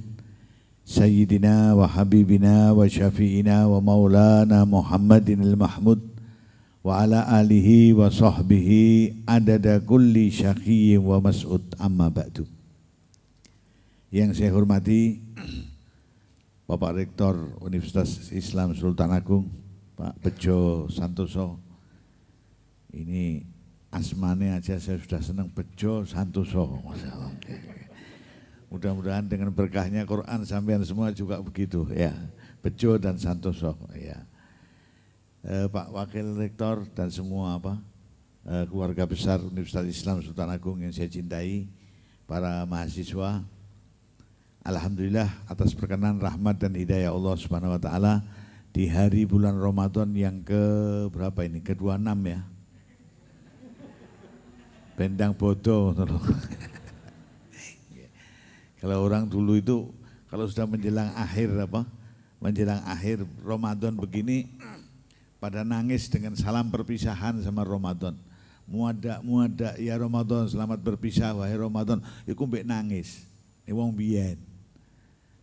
[SPEAKER 10] Sayyidina wa habibina wa syafi'ina wa maulana Muhammadinil mahmud wa ala alihi wa sahbihi adada kulli syaqiyyin wa mas'ud. Amma ba'du. Yang saya hormati Bapak Rektor Universitas Islam Sultan Agung, Pak Bejo Santoso. Ini asmanya aja saya sudah senang, Bejo Santoso. Mudah-mudahan dengan berkahnya Quran sampean semua juga begitu ya. Bejo dan Santoso ya. Pak Wakil Rektor dan semua keluarga besar Universitas Islam Sultan Agung yang saya cintai, para mahasiswa, alhamdulillah atas perkenan rahmat dan hidayah Allah Subhanahu wa taala di hari bulan Ramadan yang ke berapa ini? Ke-26 ya. Bendang bodoh. Kalau orang dulu itu kalau sudah menjelang akhir Ramadan begini pada nangis dengan salam perpisahan sama Ramadan. Muada ya Ramadan, selamat berpisah wahai Ramadan. Iku mbek nangis. Ini wong biyen.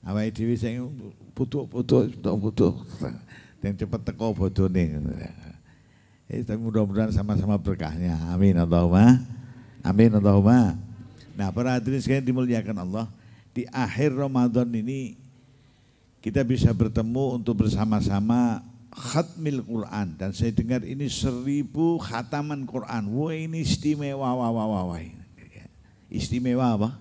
[SPEAKER 10] Awake dhewe sing putuk. Dan cepat teko bodone. Tapi mudah-mudahan sama-sama berkahnya. Amin Allahumma. Amin Allahumma. Nah, para hadirin sekalian dimuliakan Allah, di akhir Ramadan ini kita bisa bertemu untuk bersama-sama khatmil Quran, dan saya dengar ini 1000 khataman Quran. Wah, ini istimewa, istimewa apa?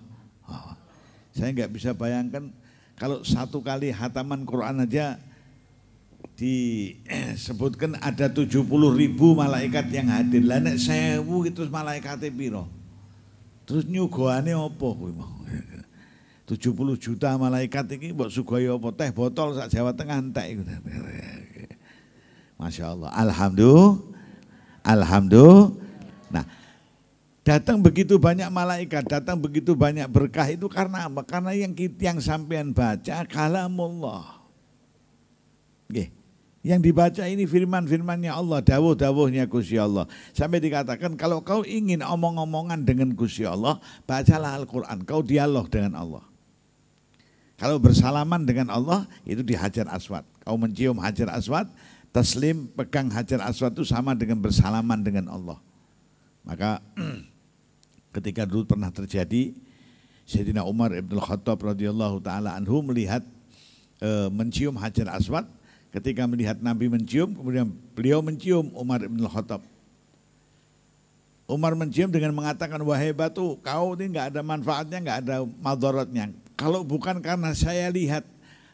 [SPEAKER 10] Saya nggak bisa bayangkan kalau satu kali khataman Quran aja disebutkan ada 70.000 malaikat yang hadir. Lah nek 1000 itu malaikate piro? Terus nyugoane apa kuwi mau? 70 juta malaikat iki mbok sugaya apa? Teh botol sak Jawa Tengah entek iku. Masya Allah, alhamdulillah. Nah, datang begitu banyak malaikat, datang begitu banyak berkah itu karena apa? Karena yang sampean baca kalamullah. Yang dibaca ini firman-firmannya Allah, dawuh-dawuhnya Gusti Allah. Sampai dikatakan kalau kau ingin omong-omongan dengan Gusti Allah, bacalah Al-Quran, kau dialog dengan Allah. Kalau bersalaman dengan Allah, itu di Hajar Aswad. Kau mencium Hajar Aswad, taslim, pegang Hajar Aswad itu sama dengan bersalaman dengan Allah. Maka ketika dulu pernah terjadi, Sayyidina Umar ibn Khattab radhiyallahu ta'ala anhu melihat mencium Hajar Aswad. Ketika melihat Nabi mencium, kemudian beliau mencium Umar ibn Khattab. Umar mencium dengan mengatakan, wahai batu, kau ini nggak ada manfaatnya, nggak ada madaratnya. Kalau bukan karena saya lihat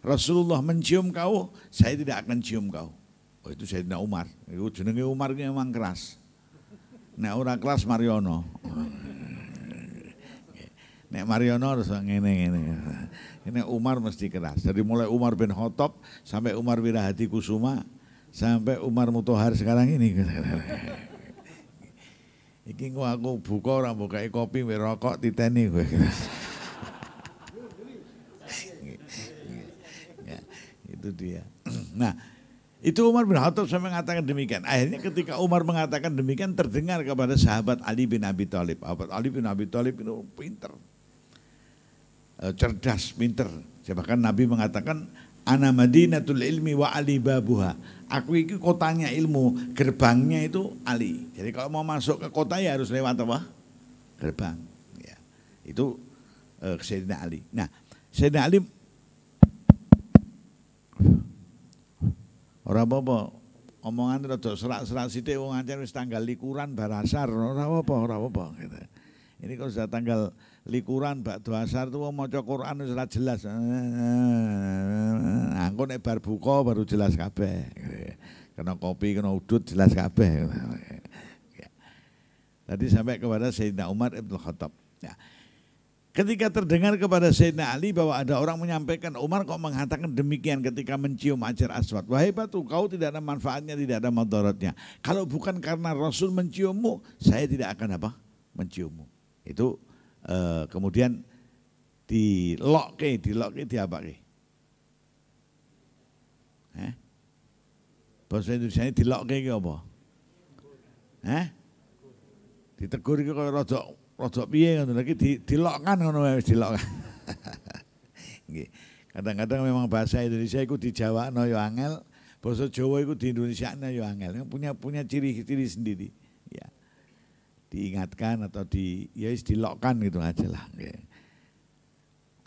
[SPEAKER 10] Rasulullah mencium kau, saya tidak akan cium kau. Oh, itu Sayyidina Umar. Itu jenenge Umar ini memang keras. Nek ora keras Mariono. Nek Mariono harus ngene. Ini Umar mesti keras. Dari mulai Umar bin Khattab sampai Umar Wirahadi Kusuma sampai Umar Mutahar sekarang ini. Iki aku buka ora bukai kopi rokok titeni kowe. Ya, itu dia. Nah, itu Umar bin Khattab sampai mengatakan demikian. Akhirnya ketika Umar mengatakan demikian terdengar kepada sahabat Ali bin Abi Thalib. Sahabat Ali bin Abi Thalib itu pinter, cerdas, pinter. Bahkan Nabi mengatakan, ana madinatul ilmi wa Ali babuha. Aku ini kotanya ilmu, gerbangnya itu Ali. Jadi kalau mau masuk ke kota ya harus lewat apa? Gerbang. Ya. Itu Sayyidina Ali. Nah, Sayyidina Ali ora apa-apa, omongan rada serak-serak sithik wong ancen wis tanggal likuran barasar, ora apa-apa gitu. Ini kalau sudah tanggal likuran bakdo asar tuh maca Quran wis ora jelas. Nah, engko nek bar buka baru jelas kabeh. Kena kopi, kena udut jelas kabeh. Tadi sampai kepada Sayyidina Umar Ibn Khattab. Ya. Ketika terdengar kepada Sayyidina Ali bahwa ada orang menyampaikan, Umar kok mengatakan demikian ketika mencium Hajar Aswad. Wahai batu, kau tidak ada manfaatnya, tidak ada mudaratnya. Kalau bukan karena Rasul menciummu, saya tidak akan apa? Menciummu. Itu kemudian dilokke diapake? Bahasa Indonesia ini dilokke iki apa? Ditegur iki kaya rada piye ngono lagi dilokkan ngono wis dilokkan. Nggih. Kadang-kadang memang bahasa Indonesia iku dijawakno ya angel, bahasa Jawa iku di Indonesiane ya angel. Punya ciri-ciri sendiri. Ya. Diingatkan atau ya wis dilokkan gitu aja lah. Nggih.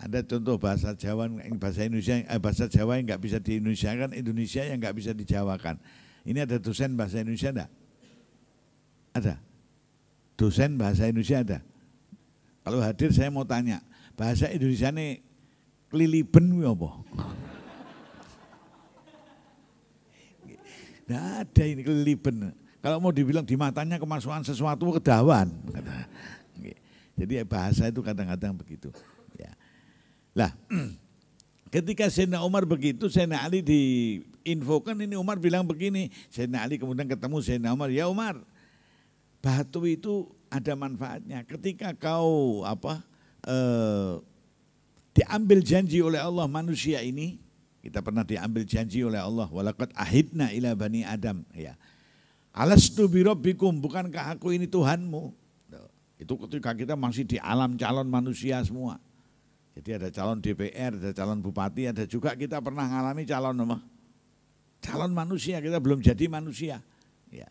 [SPEAKER 10] Ada contoh bahasa Jawa, bahasa Indonesia, bahasa Jawa yang nggak bisa di Indonesia kan, Indonesia yang nggak bisa dijawakan. Ini ada dosen bahasa Indonesia enggak? Ada. Dosen bahasa Indonesia ada. Kalau hadir saya mau tanya, bahasa Indonesia ini keliliben apa? Nggak ada ini keliliben. Kalau mau dibilang di matanya kemasukan sesuatu kedawan. Jadi bahasa itu kadang-kadang begitu. Ya. Lah, ketika Sayyidina Umar begitu, Sayyidina Ali diinfokan ini Umar bilang begini. Sayyidina Ali kemudian ketemu Sayyidina Umar, ya Umar, batu itu ada manfaatnya. Ketika kau diambil janji oleh Allah manusia ini, kita pernah diambil janji oleh Allah. Walaqad ahidna ila bani Adam. Ya. Alastu birabbikum, bukankah aku ini Tuhanmu? Itu ketika kita masih di alam calon manusia semua. Jadi ada calon DPR, ada calon bupati, ada juga kita pernah mengalami calon manusia, kita belum jadi manusia. Ya.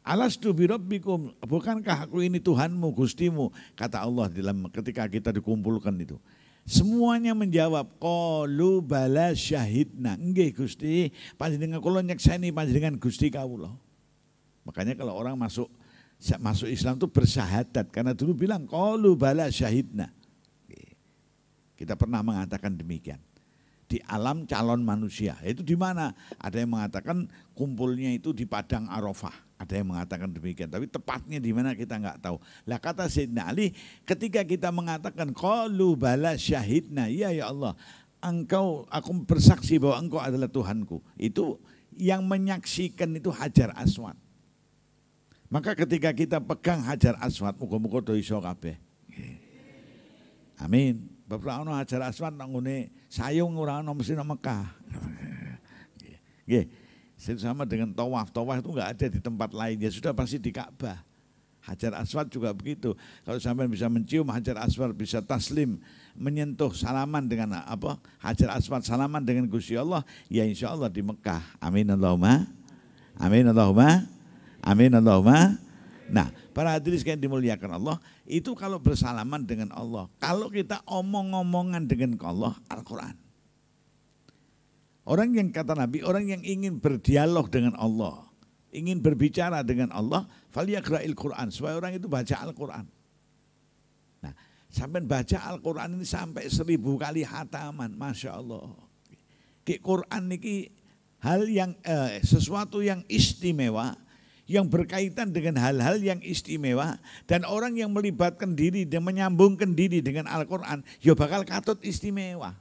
[SPEAKER 10] Alastu birabbikum, bukankah aku ini Tuhanmu, Gustimu? Kata Allah ketika kita dikumpulkan itu. Semuanya menjawab, qalu bala syahidna. Nggih Gusti, panjenengan kula nyekseni panjenengan Gusti kawula. Makanya kalau orang masuk Islam itu bersyahadat, karena dulu bilang qalu bala syahidna. Kita pernah mengatakan demikian. Di alam calon manusia. Itu di mana? Ada yang mengatakan kumpulnya itu di Padang Arafah. Ada yang mengatakan demikian. Tapi tepatnya di mana kita enggak tahu. Lah kata Sayyidina Ali, ketika kita mengatakan qalu bala syahidna, ya Allah, aku bersaksi bahwa engkau adalah Tuhanku. Itu yang menyaksikan itu Hajar Aswad. Maka ketika kita pegang Hajar Aswad, muga-muga do iso kabeh. Amin. Bapak ono Hajar Aswad nang ngene sayung ora ono mesti nang Mekah. Nggih. Sama dengan tawaf. Tawaf itu enggak ada di tempat lain, ya sudah pasti di Ka'bah. Hajar Aswad juga begitu. Kalau sampai bisa mencium Hajar Aswad, bisa taslim, menyentuh salaman dengan Hajar Aswad, salaman dengan Gusti Allah, ya insya Allah di Mekah. Amin Allahumma. Amin Allahumma. Amin Allahumma. Nah, para hadirin sekalian dimuliakan Allah, itu kalau bersalaman dengan Allah. Kalau kita omong-omongan dengan Allah, Al-Quran. Orang yang kata Nabi, orang yang ingin berdialog dengan Allah, ingin berbicara dengan Allah, falyakra'il Quran, supaya orang itu baca Al-Quran. Nah, sampai baca Al-Quran ini sampai 1000 kali hataman, Masya Allah. Quran ini hal yang sesuatu yang istimewa, yang berkaitan dengan hal-hal yang istimewa, dan orang yang melibatkan diri dan menyambungkan diri dengan Al-Quran, ya bakal katut istimewa.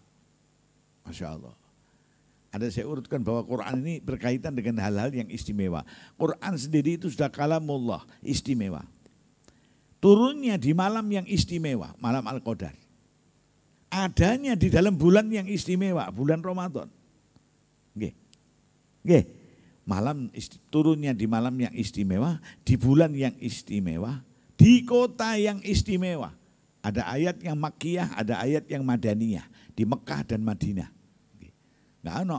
[SPEAKER 10] Masya Allah. Ada saya urutkan bahwa Quran ini berkaitan dengan hal-hal yang istimewa. Quran sendiri itu sudah kalamullah, istimewa. Turunnya di malam yang istimewa, malam Al-Qadar. Adanya di dalam bulan yang istimewa, bulan Ramadan. Nggih. Nggih. Turunnya di malam yang istimewa, di bulan yang istimewa, di kota yang istimewa. Ada ayat yang Makkiyah, ada ayat yang Madaniyah, di Mekah dan Madinah. Nggak ono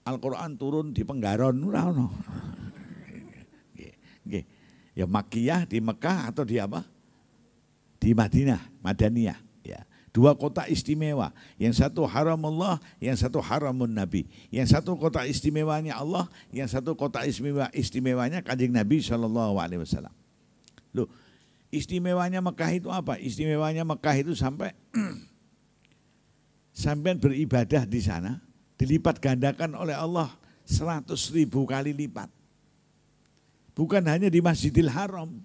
[SPEAKER 10] Al-Quran turun di Penggaron, ora ono. Ya Makkiyah di Mekah atau di apa? Di Madinah, Madaniyah. Ya. 2 kota istimewa, yang satu haramullah, yang satu haramun Nabi. Yang satu kota istimewanya Allah, yang satu kota istimewanya Kanjeng Nabi SAW. Loh, istimewanya Mekah itu apa? Istimewanya Mekah itu sampai beribadah di sana, dilipat gandakan oleh Allah 100.000 kali lipat. Bukan hanya di Masjidil Haram.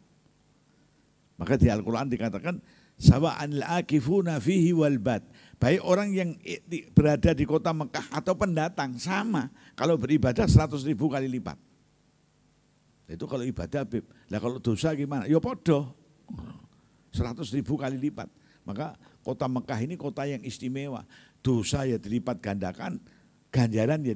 [SPEAKER 10] Maka di Al-Quran dikatakan sawa'anil akifuna fihi wal bad. Baik orang yang berada di kota Mekah atau pendatang sama kalau beribadah 100.000 kali lipat. Itu kalau ibadah, Bib. Lah kalau dosa gimana? Ya podo. 100.000 kali lipat. Maka kota Mekah ini kota yang istimewa. Dosa ya dilipat gandakan, ganjaran ya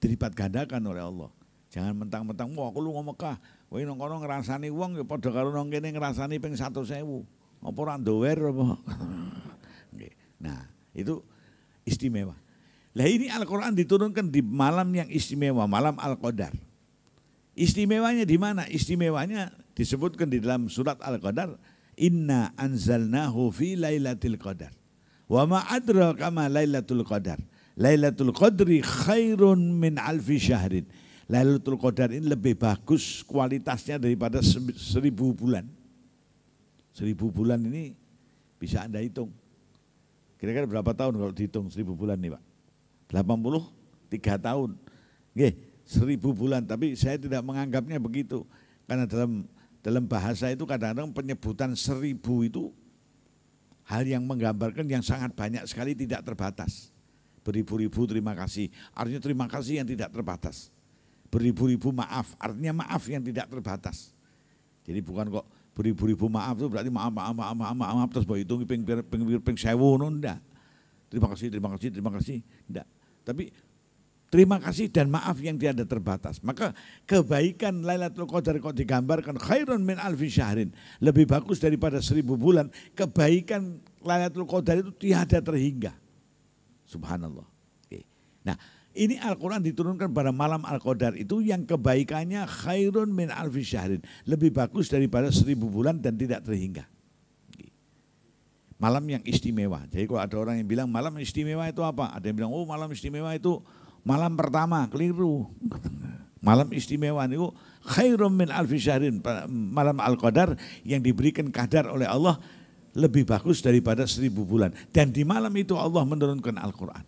[SPEAKER 10] dilipat gandakan oleh Allah. Jangan mentang-mentang, wah aku lu ngomong Mekah, wah nang kono ngrasani wong ya padha karo nang kene ngrasani ping 100.000. Apa ora ndower apa? Nah, itu istimewa. Lah ini Al-Qur'an diturunkan di malam yang istimewa, malam Al-Qadar. Istimewanya di mana? Istimewanya disebutkan di dalam surat Al-Qadar, inna anzalnahu fi lailatul qadar. Wa ma adraka ma lailatul qadar. Lailatul qadri khairun min alfi syahrin. Lailatul Qadar ini lebih bagus kualitasnya daripada 1000 bulan. 1000 bulan ini bisa Anda hitung. Kira-kira berapa tahun kalau dihitung 1000 bulan nih Pak? 83 tahun. Nggih, 1000 bulan, tapi saya tidak menganggapnya begitu. Karena dalam bahasa itu kadang-kadang penyebutan 1000 itu hal yang menggambarkan yang sangat banyak sekali, tidak terbatas. Beribu-ribu terima kasih, artinya terima kasih yang tidak terbatas. Beribu-ribu maaf, artinya maaf yang tidak terbatas. Jadi bukan kok beribu-ribu maaf itu berarti maaf terus boleh hitung ping 1000 enggak. Terima kasih, enggak. Tapi terima kasih dan maaf yang tiada terbatas. Maka kebaikan Lailatul Qadar kok digambarkan khairun min alfi syahrin, lebih bagus daripada 1000 bulan. Kebaikan Lailatul Qadar itu tiada terhingga. Subhanallah. Oke. Nah, ini Al-Quran diturunkan pada malam Al-Qadar itu yang kebaikannya khairun min alfi syahrin, lebih bagus daripada 1000 bulan dan tidak terhingga. Malam yang istimewa. Jadi kalau ada orang yang bilang malam istimewa itu apa? Ada yang bilang, oh malam istimewa itu malam pertama, keliru. Malam istimewa itu khairun min alfi syahrin, malam Al-Qadar yang diberikan kadar oleh Allah lebih bagus daripada 1000 bulan. Dan di malam itu Allah menurunkan Al-Quran.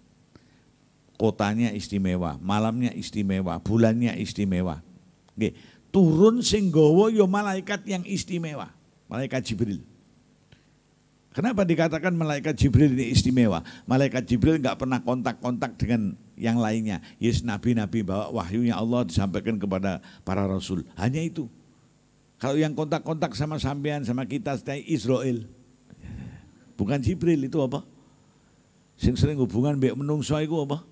[SPEAKER 10] Kotanya istimewa, malamnya istimewa, bulannya istimewa. Oke. Turun sing gawa ya malaikat yang istimewa, malaikat Jibril. Kenapa dikatakan malaikat Jibril ini istimewa? Malaikat Jibril enggak pernah kontak-kontak dengan yang lainnya. Yes, nabi-nabi bawa wahyunya Allah disampaikan kepada para rasul. Hanya itu. Kalau yang kontak-kontak sama sampean, sama kita, Israel. Bukan Jibril, itu apa? Sing sering hubungan mbek menungso iku apa?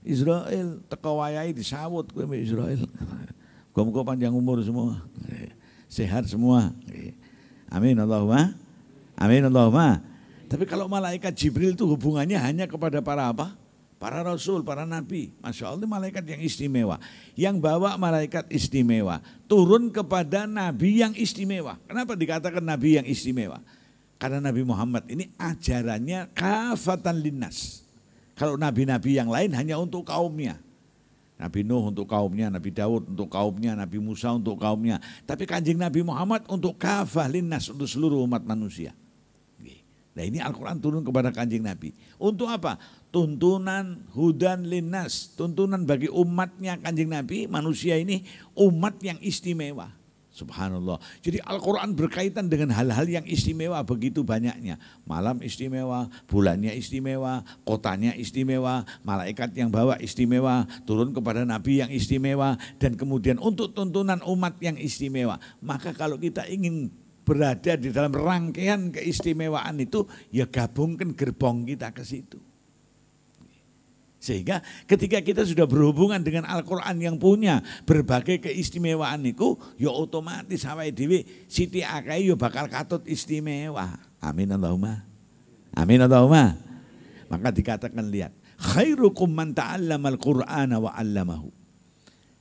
[SPEAKER 10] Israel, teko wayahe disawut kowe mbek Israel. Muga-muga panjang umur semua. Sehat semua. Amin Allahumma. Amin Allahumma. Tapi kalau malaikat Jibril itu hubungannya hanya kepada para apa? Para rasul, para nabi. Masya Allah, malaikat yang istimewa. Yang bawa malaikat istimewa turun kepada nabi yang istimewa. Kenapa dikatakan nabi yang istimewa? Karena Nabi Muhammad ini ajarannya kafatan linnas. Kalau nabi-nabi yang lain hanya untuk kaumnya. Nabi Nuh untuk kaumnya, Nabi Daud untuk kaumnya, Nabi Musa untuk kaumnya. Tapi Kanjeng Nabi Muhammad untuk kafah linnas, untuk seluruh umat manusia. Nah ini Al-Quran turun kepada Kanjeng Nabi. Untuk apa? Tuntunan hudan linnas, tuntunan bagi umatnya Kanjeng Nabi, manusia ini umat yang istimewa. Subhanallah. Jadi Al-Quran berkaitan dengan hal-hal yang istimewa begitu banyaknya. Malam istimewa, bulannya istimewa, kotanya istimewa, malaikat yang bawa istimewa, turun kepada Nabi yang istimewa, dan kemudian untuk tuntunan umat yang istimewa. Maka kalau kita ingin berada di dalam rangkaian keistimewaan itu, ya gabungkan gerbong kita ke situ. Sehingga ketika kita sudah berhubungan dengan Al-Quran yang punya berbagai keistimewaan itu, ya otomatis awake dhewe siti akai ya bakal katut istimewa. Amin Allahumma. Amin Allahumma. Maka dikatakan, lihat, khairukum man ta'allamal Qur'ana wa 'allamahu.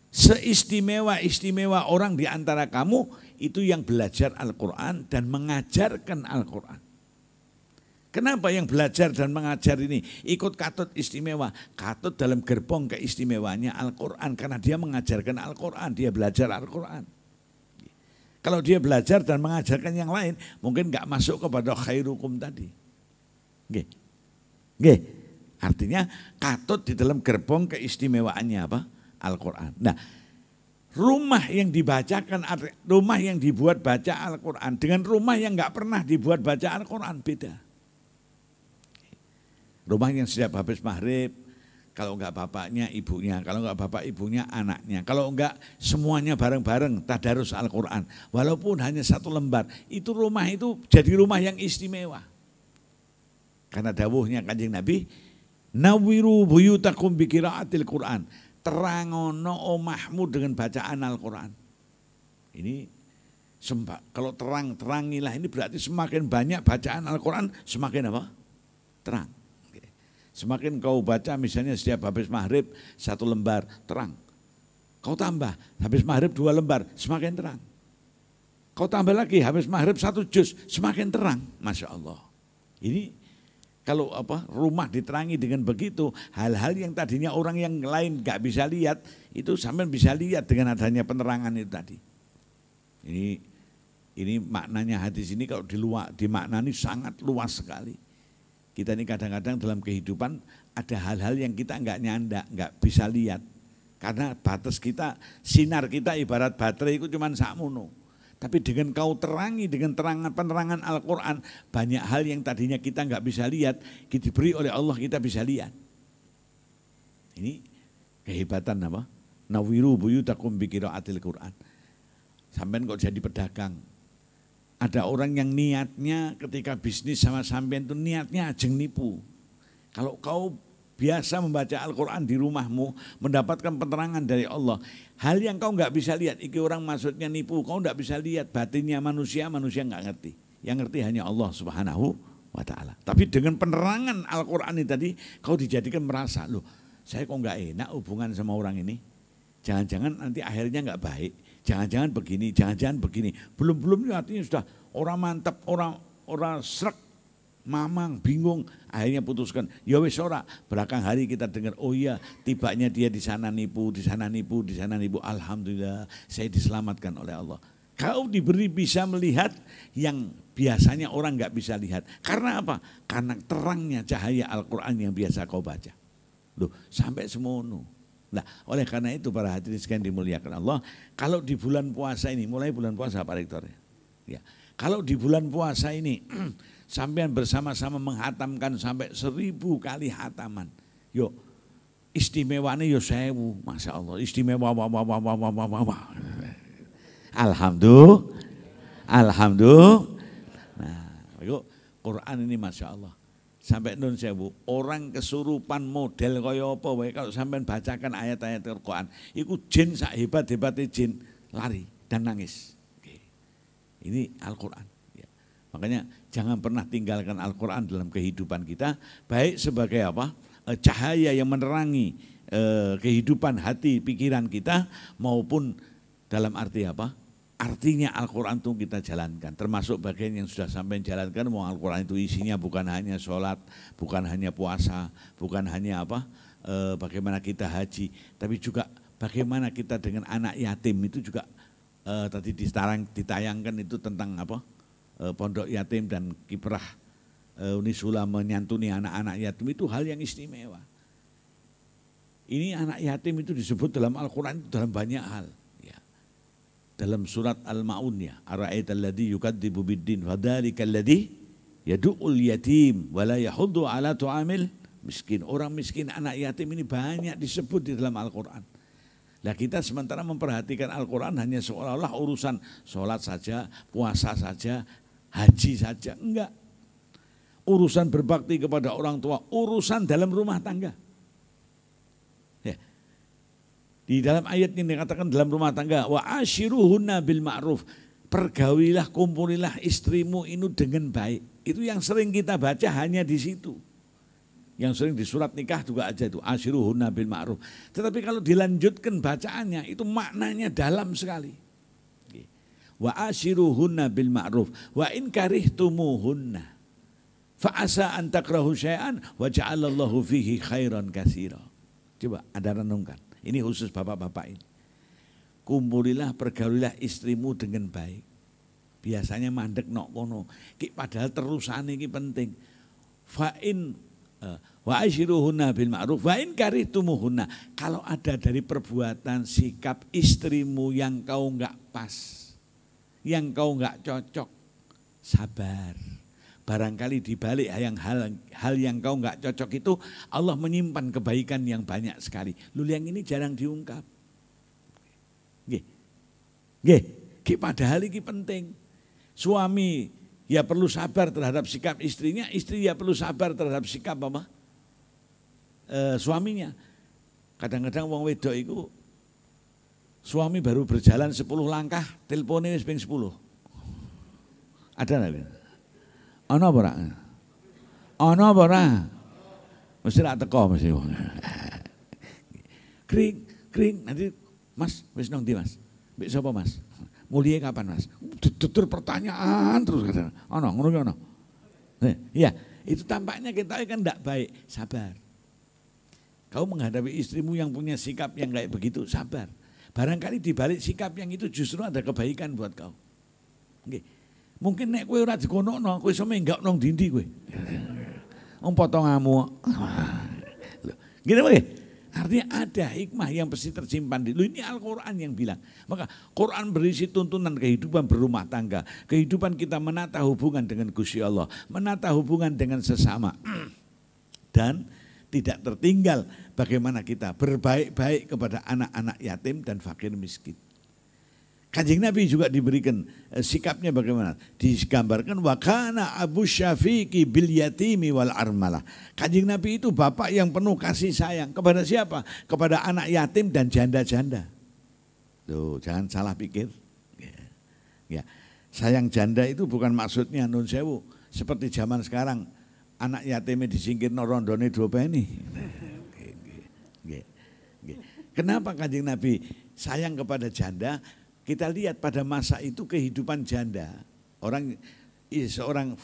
[SPEAKER 10] Seistimewa-istimewa orang di antara kamu itu yang belajar Al-Quran dan mengajarkan Al-Quran. Kenapa yang belajar dan mengajar ini ikut katut istimewa? Katut dalam gerbong keistimewaannya Al-Quran, karena dia mengajarkan Al-Quran, dia belajar Al-Quran. Kalau dia belajar dan mengajarkan yang lain, mungkin nggak masuk kepada khairukum tadi. Nggih. Nggih. Artinya katut di dalam gerbong keistimewaannya apa? Al-Quran. Nah, rumah yang dibacakan, rumah yang dibuat baca Al-Quran dengan rumah yang nggak pernah dibuat baca Al-Quran beda. Rumah yang setiap habis maghrib, kalau enggak bapaknya ibunya, kalau enggak bapak ibunya anaknya, kalau enggak semuanya bareng-bareng tadarus Al-Quran. Walaupun hanya satu lembar, itu rumah itu jadi rumah yang istimewa. Karena dawuhnya Kanjeng Nabi, nawiru buyutakum biqiraatil Quran. Terangono omahmu dengan bacaan Al-Quran. Ini kalau terangilah, ini berarti semakin banyak bacaan Al-Quran, semakin apa? Terang. Semakin kau baca misalnya setiap habis maghrib 1 lembar, terang. Kau tambah, habis maghrib 2 lembar, semakin terang. Kau tambah lagi, habis maghrib 1 juz, semakin terang. Masya Allah. Ini kalau rumah diterangi dengan begitu, hal-hal yang tadinya orang yang lain gak bisa lihat, itu sampai bisa lihat dengan adanya penerangan itu tadi. Ini maknanya hadis ini kalau dimaknani sangat luas sekali. Kita ini kadang-kadang dalam kehidupan ada hal-hal yang kita nggak nyanda, nggak bisa lihat. Karena batas kita, sinar kita ibarat baterai itu cuma sakmono. Tapi dengan kau terangi, dengan penerangan Al-Quran, banyak hal yang tadinya kita nggak bisa lihat, kita diberi oleh Allah kita bisa lihat. Ini kehebatan apa? Nawiru buyutakum biqiraatil Quran. Sampean kok jadi pedagang. Ada orang yang niatnya ketika bisnis sama sampean itu niatnya ajeng nipu. Kalau kau biasa membaca Al-Quran di rumahmu, mendapatkan penerangan dari Allah, hal yang kau nggak bisa lihat, iki orang maksudnya nipu, kau nggak bisa lihat batinnya manusia nggak ngerti. Yang ngerti hanya Allah Subhanahu wa Ta'ala. Tapi dengan penerangan Al-Quran ini tadi, kau dijadikan merasa, loh saya kok nggak enak hubungan sama orang ini. Jangan-jangan nanti akhirnya nggak baik. Jangan-jangan begini, jangan-jangan begini. Belum artinya sudah orang mantap, orang srek, mamang, bingung. Akhirnya putuskan, ya wis ora. Belakang hari kita dengar, oh iya tibanya dia di sana nipu, di sana nipu, di sana nipu. Alhamdulillah saya diselamatkan oleh Allah. Kau diberi bisa melihat yang biasanya orang nggak bisa lihat. Karena apa? Karena terangnya cahaya Al-Quran yang biasa kau baca. Loh sampai semono. Nah, oleh karena itu para hadirin sekalian dimuliakan Allah, kalau di bulan puasa ini, mulai bulan puasa Pak Rektor ya. Kalau di bulan puasa ini sampean bersama-sama menghatamkan sampai 1000 kali hataman. Yo istimewanya yo 1000, Masya Allah, istimewa wah. Alhamdulillah. Nah, yuk Quran ini Masya Allah. Sampai nun sewu, orang kesurupan model kaya apa wae kalau sampean bacakan ayat-ayat Al-Quran, iku jin sak hebat-hebatnya jin lari dan nangis. Oke. Ini Al-Quran. Ya. Makanya jangan pernah tinggalkan Al-Quran dalam kehidupan kita, baik sebagai apa? Cahaya yang menerangi kehidupan hati, pikiran kita, maupun dalam arti apa? Artinya Al-Quran itu kita jalankan, termasuk bagian yang sudah sampai jalankan. Mau Al-Quran itu isinya bukan hanya sholat, bukan hanya puasa, bukan hanya apa, bagaimana kita haji, tapi juga bagaimana kita dengan anak yatim itu juga tadi ditayangkan itu tentang apa, pondok yatim dan kiprah Unisula menyantuni anak-anak yatim itu hal yang istimewa. Ini anak yatim itu disebut dalam Al-Quran itu dalam banyak hal. Dalam surat Al-Ma'un ya, ara'aital ladzi yukadzibu biddin fadzalikal ladzi yad'ul yatim wa la yahuddu ala tu'amil miskin. Orang miskin, anak yatim ini banyak disebut di dalam Al-Qur'an. Lah kita sementara memperhatikan Al-Qur'an hanya seolah-olah urusan sholat saja, puasa saja, haji saja. Enggak. Urusan berbakti kepada orang tua, urusan dalam rumah tangga. Di dalam ayat ini dikatakan dalam rumah tangga, wa ashiruhunna bil ma'ruf, pergaulilah, kumpulilah istrimu ini dengan baik. Itu yang sering kita baca hanya di situ. Yang sering di surat nikah juga aja itu, ashiruhunna bil ma'ruf. Tetapi kalau dilanjutkan bacaannya itu maknanya dalam sekali. Wa ashiruhunna bil ma'ruf wa in karihtumuhunna fa asa an takrahu syai'an wa ja'alallahu fihi khairan katsira. Coba Anda renungkan. Ini khusus bapak-bapak ini. Kumpulilah, pergaulilah istrimu dengan baik. Biasanya mandek nok kono. Padahal terusan ini penting. Fa'in Wa ashiruhunna bil ma'ruf wa in karihtumuhunna. Kalau ada dari perbuatan sikap istrimu yang kau enggak pas, yang kau enggak cocok, sabar. Barangkali di balik hal yang kau enggak cocok itu Allah menyimpan kebaikan yang banyak sekali. Lu yang ini jarang diungkap. Nggih, padahal ini penting. Suami ya perlu sabar terhadap sikap istrinya, istri ya perlu sabar terhadap sikap apa? Suaminya. Kadang-kadang wong wedok itu suami baru berjalan 10 langkah, teleponnya wis ping 10. Ada enggak? Ana apa ora? Ana apa ora? Mesti ra teko mesti wong. Kring nanti Mas wis nang ndi Mas? Mbek sapa Mas? Mulie kapan Mas? Tutur pertanyaan terus kadang. Ana ngono ki ana. Iya, itu tampaknya kita kan enggak baik, sabar. Kau menghadapi istrimu yang punya sikap yang kayak begitu, sabar. Barangkali di balik sikap yang itu justru ada kebaikan buat kau. Nggih. Mungkin nek kowe ora dikonokno, kowe iso menggak nang dindi kowe. Wong potonganmu. Gini wae. Artinya ada hikmah yang pasti tersimpan di lu. Ini Al-Quran yang bilang. Maka Quran berisi tuntunan kehidupan berumah tangga. Kehidupan kita menata hubungan dengan Gusti Allah. Menata hubungan dengan sesama. Dan tidak tertinggal bagaimana kita berbaik-baik kepada anak-anak yatim dan fakir miskin. Kanjeng Nabi juga diberikan sikapnya bagaimana? Digambarkan wakana Abu Syafiqi bil yatimi wal armalah. Kanjeng Nabi itu bapak yang penuh kasih sayang kepada siapa? Kepada anak yatim dan janda-janda. Tuh, jangan salah pikir. Ya. Sayang janda itu bukan maksudnya nun sewu seperti zaman sekarang anak yatimnya disingkir rondone dopeni. Kenapa Kanjeng Nabi sayang kepada janda? Kita lihat pada masa itu kehidupan janda, seorang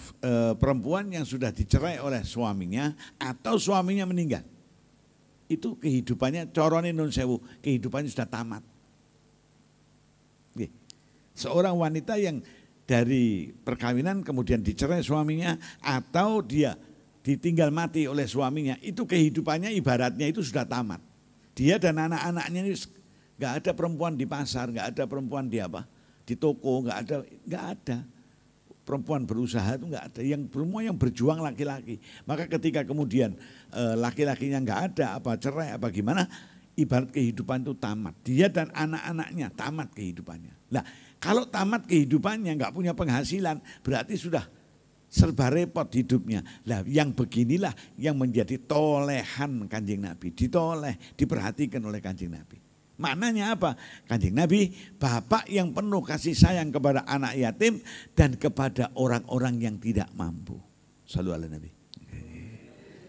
[SPEAKER 10] perempuan yang sudah dicerai oleh suaminya atau suaminya meninggal. Itu kehidupannya corone nun sewu, kehidupannya sudah tamat. Seorang wanita yang dari perkawinan kemudian dicerai suaminya atau dia ditinggal mati oleh suaminya, itu kehidupannya ibaratnya itu sudah tamat. Dia dan anak-anaknya ini nggak ada perempuan di pasar, nggak ada perempuan di apa, di toko, nggak ada perempuan berusaha itu nggak ada. Yang semua yang berjuang laki-laki. Maka ketika kemudian laki-lakinya nggak ada, apa cerai, apa gimana, ibarat kehidupan itu tamat. Dia dan anak-anaknya tamat kehidupannya. Nah, kalau tamat kehidupannya nggak punya penghasilan, berarti sudah serba repot hidupnya. Lah, yang beginilah yang menjadi tolehan Kanjeng Nabi, diperhatikan oleh Kanjeng Nabi. Maknanya apa? Kanjeng Nabi bapak yang penuh kasih sayang kepada anak yatim dan kepada orang-orang yang tidak mampu. Shallu ala Nabi.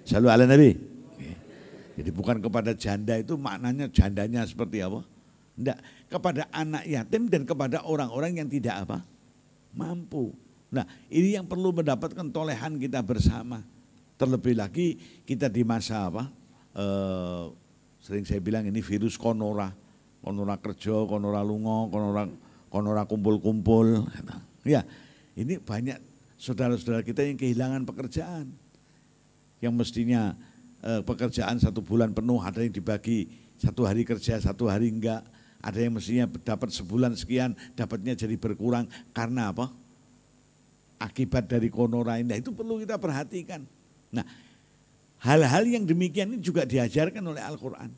[SPEAKER 10] Shallu ala Nabi. Jadi bukan kepada janda itu maknanya jandanya seperti apa? Enggak, kepada anak yatim dan kepada orang-orang yang tidak apa? Mampu. Nah, ini yang perlu mendapatkan tolehan kita bersama. Terlebih lagi kita di masa apa? Sering saya bilang ini virus konora kerja, konora lungo, konora kumpul-kumpul. Ya, ini banyak saudara-saudara kita yang kehilangan pekerjaan. Yang mestinya pekerjaan 1 bulan penuh, ada yang dibagi 1 hari kerja, 1 hari enggak. Ada yang mestinya dapat sebulan sekian, dapatnya jadi berkurang. Karena apa? Akibat dari konora ini, itu perlu kita perhatikan. Nah, hal-hal yang demikian ini juga diajarkan oleh Al-Quran.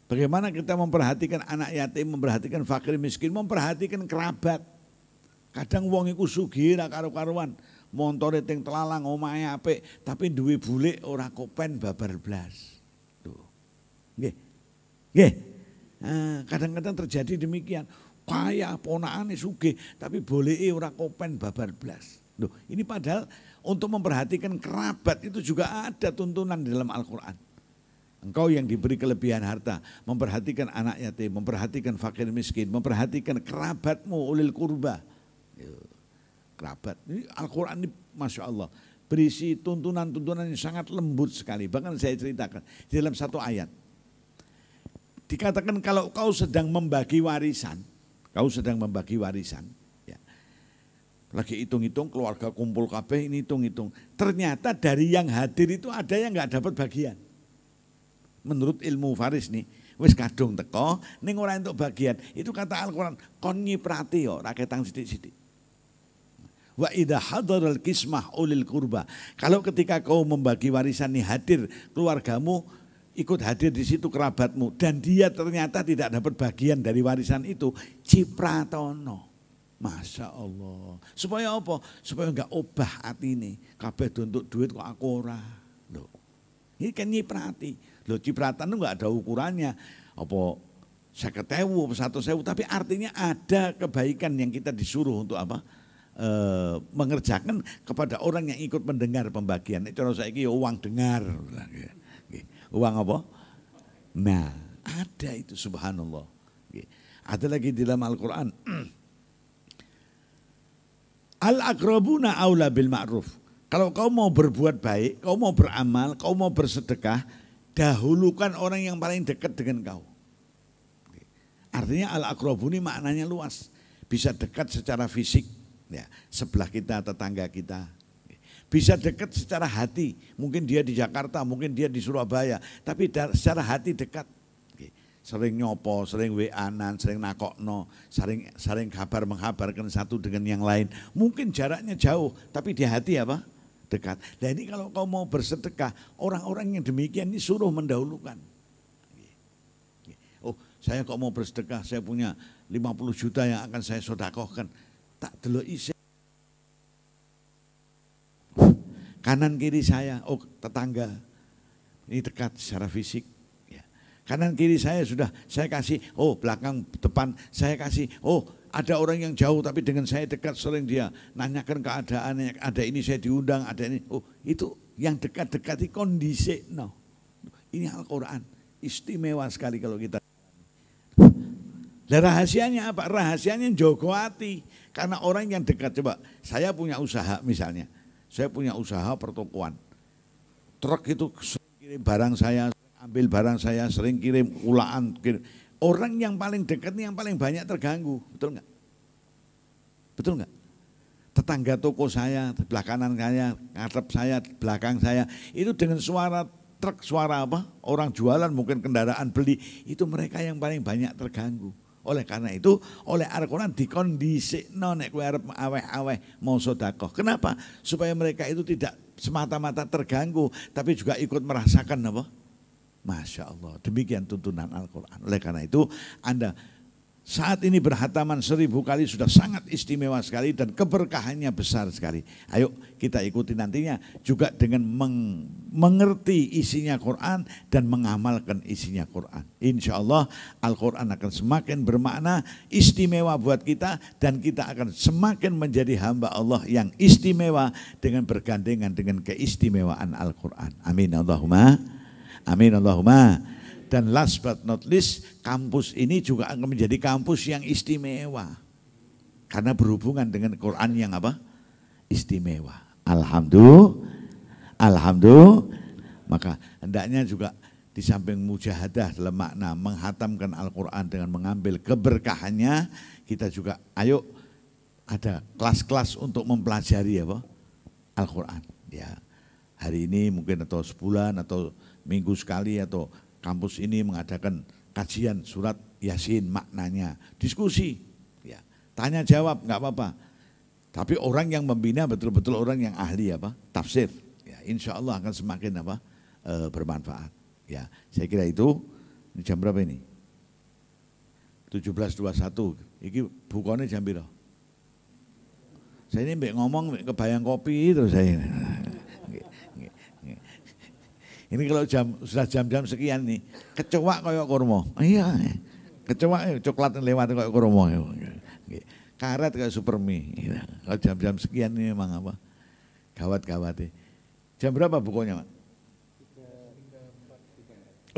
[SPEAKER 10] Bagaimana kita memperhatikan anak yatim, memperhatikan fakir miskin, memperhatikan kerabat. Kadang wong iku sugih ra karo-karuan, montore teng telalang omahe apik, tapi duwe bulik ora kopen babar blas. Tuh. Nggih. Nggih. Kadang-kadang terjadi demikian. Kaya ponakane sugih, tapi boleke ora kopen babar blas. Loh, ini padahal untuk memperhatikan kerabat itu juga ada tuntunan di dalam Al-Quran. Engkau yang diberi kelebihan harta, memperhatikan anak yatim, memperhatikan fakir miskin, memperhatikan kerabatmu ulil kurba. Kerabat, ini Al-Quran ini Masya Allah berisi tuntunan-tuntunan yang sangat lembut sekali. Bahkan saya ceritakan di dalam 1 ayat. Dikatakan kalau kau sedang membagi warisan, ya, Lagi hitung-hitung keluarga kumpul kabeh ini hitung-hitung. Ternyata dari yang hadir itu ada yang nggak dapat bagian. Menurut ilmu Faris nih, wis kadung teko ning ora entuk bagian. Itu kata Al-Qur'an, kon nyiprati yo ra ketang sithik-sithik. Wa idza hadaral kismah ulil qurba. Kalau ketika kau membagi warisan nih hadir keluargamu, ikut hadir di situ kerabatmu dan dia ternyata tidak dapat bagian dari warisan itu, cipratono. Masya Allah. Supaya apa? Supaya enggak obah atine. Kabeh untuk duit kok aku ora. Loh. Ini kan nyiprati. Loh, cipratan itu enggak ada ukurannya. Apa 50.000, 100.000, tapi artinya ada kebaikan yang kita disuruh untuk apa? Mengerjakan kepada orang yang ikut mendengar pembagian. Cara saiki uang dengar. Uang apa? Nah, ada itu subhanallah. Ada lagi di dalam Al-Qur'an. Al-aqrabuna aula bil ma'ruf. Kalau kau mau berbuat baik, kau mau beramal, kau mau bersedekah, dahulukan orang yang paling dekat dengan kau. Artinya al-aqrabuni maknanya luas. Bisa dekat secara fisik, ya, sebelah kita, tetangga kita. Bisa dekat secara hati, mungkin dia di Jakarta, mungkin dia di Surabaya, tapi secara hati dekat. Sering nyopo, sering WA-an, sering nakokno, sering kabar menghabarkan satu dengan yang lain. Mungkin jaraknya jauh, tapi di hati apa? Dekat. Nah ini kalau kau mau bersedekah, orang-orang yang demikian ini suruh mendahulukan. Oh, saya kok mau bersedekah, saya punya 50 juta yang akan saya sedekahkan. Tak delok isi. Kanan kiri saya, oh tetangga, ini dekat secara fisik. Ya. Kanan kiri saya sudah saya kasih, oh belakang depan saya kasih, oh ada orang yang jauh tapi dengan saya dekat, sering dia nanyakan keadaannya, ada ini saya diundang, ada ini, oh itu yang dekat-dekat itu kondisi, no. Ini Al-Quran, istimewa sekali kalau kita. Dan rahasianya apa? Rahasianya jogo hati, karena orang yang dekat, coba saya punya usaha misalnya. Saya punya usaha pertokoan. Truk itu sering kirim barang saya, ambil barang saya, sering kirim ulaan. Orang yang paling dekat nih yang paling banyak terganggu, betul nggak? Betul nggak? Tetangga toko saya, sebelah kanan saya, ngadep saya, belakang saya, itu dengan suara truk, suara apa? Orang jualan mungkin kendaraan beli, itu mereka yang paling banyak terganggu. Oleh karena itu, oleh Al-Quran dikondisikno nek kowe arep aweh-aweh mau sedekah. Kenapa? Supaya mereka itu tidak semata-mata terganggu, tapi juga ikut merasakan apa? Masya Allah, demikian tuntunan Al-Quran. Oleh karena itu, Anda saat ini berhataman 1000 kali sudah sangat istimewa sekali dan keberkahannya besar sekali. Ayo kita ikuti nantinya juga dengan mengerti isinya Quran dan mengamalkan isinya Quran. Insya Allah Al-Quran akan semakin bermakna istimewa buat kita dan kita akan semakin menjadi hamba Allah yang istimewa dengan bergandengan dengan keistimewaan Al-Quran. Amin Allahumma. Amin Allahumma. Dan last but not least, kampus ini juga akan menjadi kampus yang istimewa. Karena berhubungan dengan Quran yang apa? Istimewa. Alhamdulillah. Alhamdulillah. Maka hendaknya juga di samping mujahadah dalam makna menghatamkan Al-Quran dengan mengambil keberkahannya, kita juga ayo ada kelas-kelas untuk mempelajari apa? Al-Quran. Ya, hari ini mungkin atau sebulan atau minggu sekali atau kampus ini mengadakan kajian surat Yasin maknanya, diskusi, ya, tanya jawab nggak apa-apa. Tapi orang yang membina betul-betul orang yang ahli apa? Tafsir. Ya, insya Allah akan semakin apa? Bermanfaat. Ya, saya kira itu. Ini jam berapa ini? 17.21. Iki bukanya jam berapa? Saya ini ngomong kebayang kopi terus saya. Ini kalau sudah jam-jam sekian nih, kecoak kayak kurma. Iya, kecoak coklat lewat kayak kurma. Karet kayak supermi. Kalau jam-jam sekian ini memang apa? Gawat-gawat. Jam berapa bukunya, Pak?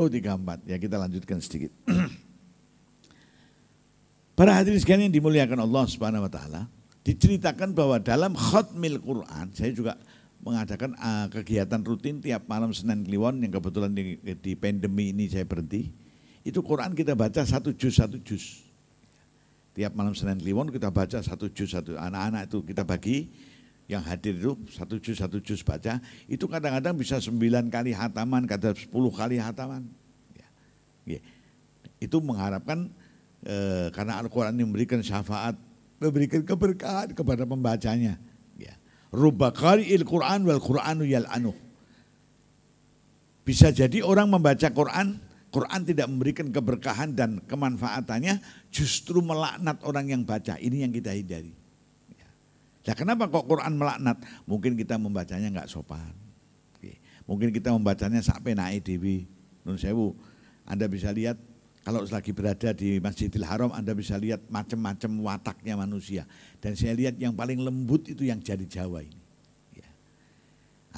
[SPEAKER 10] 3.4. Oh, 3.4. Ya kita lanjutkan sedikit. Para hadirin sekalian yang dimuliakan Allah Subhanahu wa taala, diceritakan bahwa dalam khatmil Quran, saya juga mengadakan kegiatan rutin tiap malam Senin Kliwon yang kebetulan di pandemi ini saya berhenti. Itu Quran kita baca 1 juz. Tiap malam Senin Kliwon kita baca 1 juz satu. Anak-anak itu kita bagi, yang hadir itu 1 juz baca. Itu kadang-kadang bisa 9 kali hataman, kadang 10 kali hataman. Ya. Itu mengharapkan karena Al-Quran ini memberikan syafaat, memberikan keberkahan kepada pembacanya. Ya. Rubba qari'il Quran wal Qur'anu yal'anuh. Bisa jadi orang membaca Quran tidak memberikan keberkahan dan kemanfaatannya, justru melaknat orang yang baca. Ini yang kita hindari. Nah, kenapa kok Quran melaknat? Mungkin kita membacanya enggak sopan. Mungkin kita membacanya sampai naik dewi. Nun sewu, Anda bisa lihat kalau lagi berada di Masjidil Haram, Anda bisa lihat macam-macam wataknya manusia. Dan saya lihat yang paling lembut itu yang dari Jawa ini. Ya.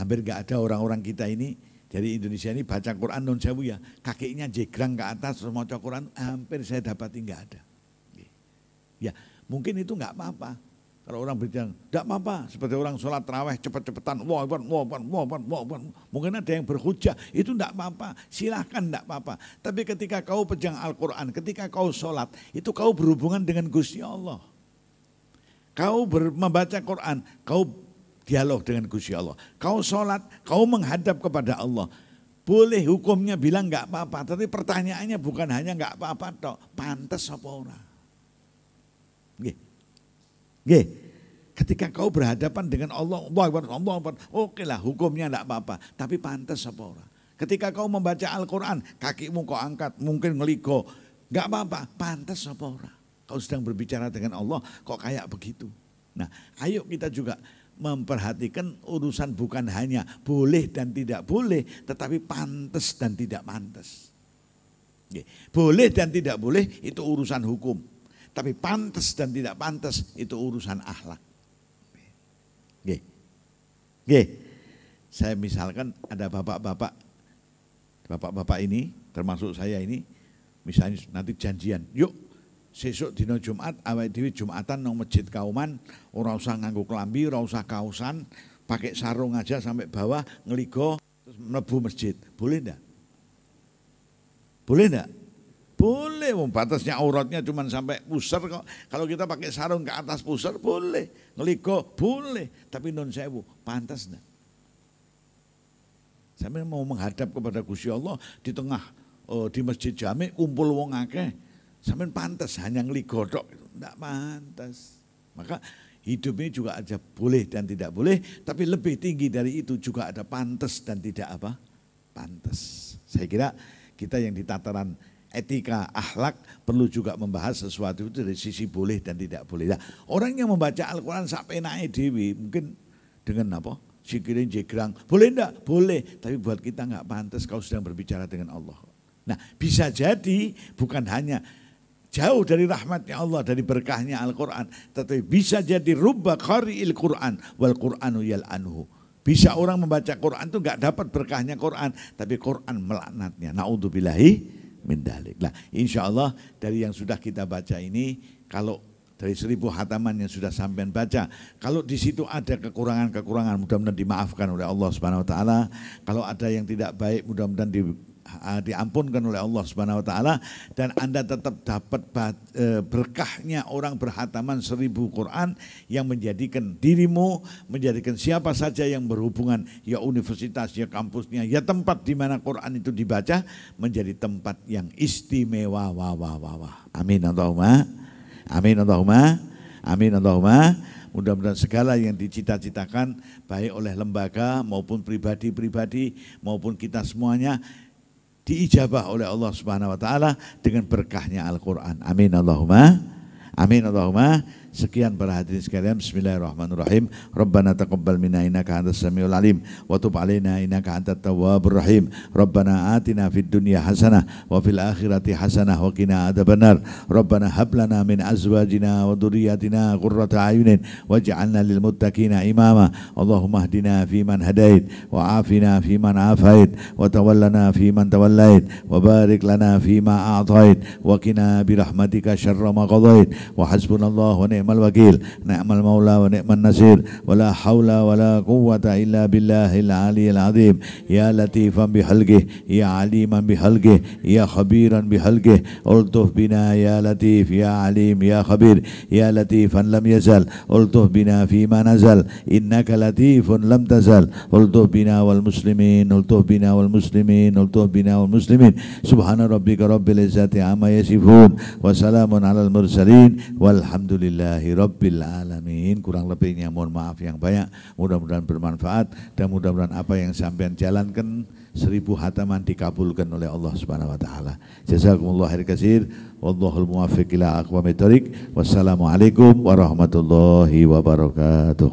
[SPEAKER 10] Hampir enggak ada orang-orang kita ini dari Indonesia ini baca Quran non sewu ya, kakinya jegrang ke atas terus maca Quran, hampir saya dapati enggak ada. Ya, mungkin itu enggak apa-apa. Kalau orang berbicara, enggak apa-apa, seperti orang sholat tarawih cepat-cepatan, mungkin ada yang berhujah, itu enggak apa-apa, silahkan enggak apa-apa. Tapi ketika kau pegang Al-Quran, ketika kau sholat, itu kau berhubungan dengan Gusti Allah. Kau membaca Quran, kau dialog dengan Gusti Allah. Kau sholat, kau menghadap kepada Allah. Boleh hukumnya bilang enggak apa-apa, tapi pertanyaannya bukan hanya enggak apa-apa toh, pantas apa ora? Nggih. Ketika kau berhadapan dengan Allah, oke lah hukumnya enggak apa-apa, tapi pantas apa ora? Ketika kau membaca Al-Quran, kakimu kau angkat, mungkin ngeligo, enggak apa-apa, pantas apa ora? Kau sedang berbicara dengan Allah, kok kayak begitu? Nah, ayo kita juga memperhatikan urusan bukan hanya boleh dan tidak boleh, tetapi pantas dan tidak pantas. Boleh dan tidak boleh itu urusan hukum, tapi pantas dan tidak pantas itu urusan akhlak. Saya misalkan ada bapak-bapak ini, termasuk saya ini, misalnya nanti janjian, yuk sesuk dina Jumat awake dhewe Jumatan nang masjid kauman, ora usah nganggo klambi, ora usah kaosan, pakai sarung aja sampai bawah, ngeligo terus mlebu masjid. Boleh enggak? Boleh enggak? Boleh, batasnya auratnya cuma sampai pusar kok. Kalau kita pakai sarung ke atas pusar boleh, ngeligo boleh, tapi non sewu, pantas enggak? Sampai mau menghadap kepada Gusti Allah di tengah di masjid jami kumpul wong akeh. Sampai pantas hanya ngeligodok itu enggak pantas. Maka hidup ini juga ada boleh dan tidak boleh, tapi lebih tinggi dari itu juga ada pantas dan tidak apa? Pantas. Saya kira kita yang di tataran etika, akhlak perlu juga membahas sesuatu itu dari sisi boleh dan tidak boleh. Nah, orang yang membaca Al-Quran sampai naik dewi mungkin dengan apa? Sikirin jegrang, boleh enggak? Boleh, tapi buat kita enggak pantas, kau sedang berbicara dengan Allah. Nah, bisa jadi bukan hanya jauh dari rahmatnya Allah, dari berkahnya Al-Quran, tetapi bisa jadi rubba qari'il Quran wal Qur'anu yal'anuhu. Bisa orang membaca Quran itu enggak dapat berkahnya Quran, tapi Quran melaknatnya. Na'udzubillahi min dzalik. Nah, insyaallah dari yang sudah kita baca ini, kalau dari 1000 hataman yang sudah sampean baca, kalau di situ ada kekurangan-kekurangan, mudah-mudahan dimaafkan oleh Allah Subhanahu wa taala. Kalau ada yang tidak baik, mudah-mudahan diampunkan oleh Allah Subhanahu wa taala, dan Anda tetap dapat berkahnya orang berhataman 1000 Quran yang menjadikan dirimu, menjadikan siapa saja yang berhubungan, ya universitas, ya kampusnya, ya tempat di mana Quran itu dibaca, menjadi tempat yang istimewa. Amin Allahumma. Amin Allahumma. Amin Allahumma. Mudah-mudahan segala yang dicita-citakan baik oleh lembaga maupun pribadi-pribadi maupun kita semuanya diijabah oleh Allah Subhanahu wa taala dengan berkahnya Al-Qur'an. Amin Allahumma. Amin Allahumma. Sekian para hadirin sekalian, bismillahirrahmanirrahim. Rabbana taqabbal minna innaka antas samiul alim wa tub alaina innaka antat tawwabur rahim. Rabbana atina fid dunya hasanah wa fil akhirati hasanah wa qina adzabannar. Rabbana hab lana min azwajina wa dhurriyyatina qurrata a'yunin waj'alna lil muttaqina imama. Allahumma hdina fi man hadait wa afina fi man afait wa tawallana fi man tawallait wa barik lana fi ma a'tait wa qina bi rahmatika syarra ma qadait wa hasbunallahu wa ni'mal ni'mal wakil, ni'mal maula wa ni'man nasir, wa la hawla wa la quwwata illa billahil aliyyil azim. Ya latifan bihalqih, ya aliman bihalqih, ya khabiran bihalqih, ultuf bina ya latif, ya alim, ya khabir, ya latifan lam yazal, ultuf bina fima nazal, innaka latifun lam tazal, ultuf bina wal muslimin, ultuf bina wal muslimin, ultuf bina wal muslimin. Subhana rabbika rabbil izzati amma yasifun, wa salamun alal mursalin, walhamdulillahi rabbil alamin. Kurang lebihnya mohon maaf yang banyak, mudah-mudahan bermanfaat dan mudah-mudahan apa yang sampean jalankan 1000 hataman dikabulkan oleh Allah Subhanahu wa taala. Jazakumullah khair katsir, wallahul muwaffiq ila aqwamit thoriq. Wassalamualaikum warahmatullahi wabarakatuh.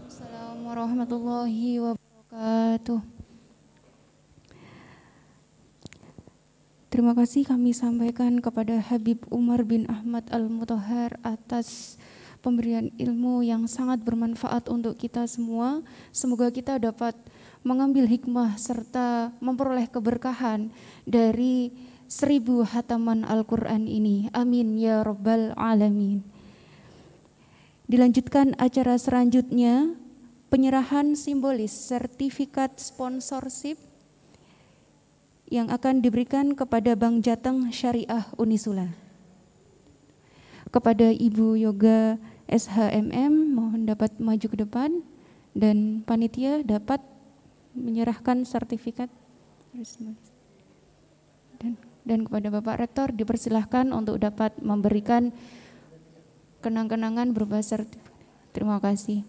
[SPEAKER 1] Assalamualaikum warahmatullahi wabarakatuh. Terima kasih kami sampaikan kepada Habib Umar bin Ahmad Al-Mutahhar atas pemberian ilmu yang sangat bermanfaat untuk kita semua. Semoga kita dapat mengambil hikmah serta memperoleh keberkahan dari 1000 hataman Al-Quran ini. Amin ya Rabbal Alamin. Dilanjutkan acara selanjutnya, penyerahan simbolis sertifikat sponsorship yang akan diberikan kepada Bank Jateng Syariah Unisula. Kepada Ibu Yoga SHMM, mohon dapat maju ke depan dan panitia dapat menyerahkan sertifikat. Dan kepada Bapak Rektor dipersilahkan untuk dapat memberikan kenang-kenangan berupa sertifikat. Terima kasih.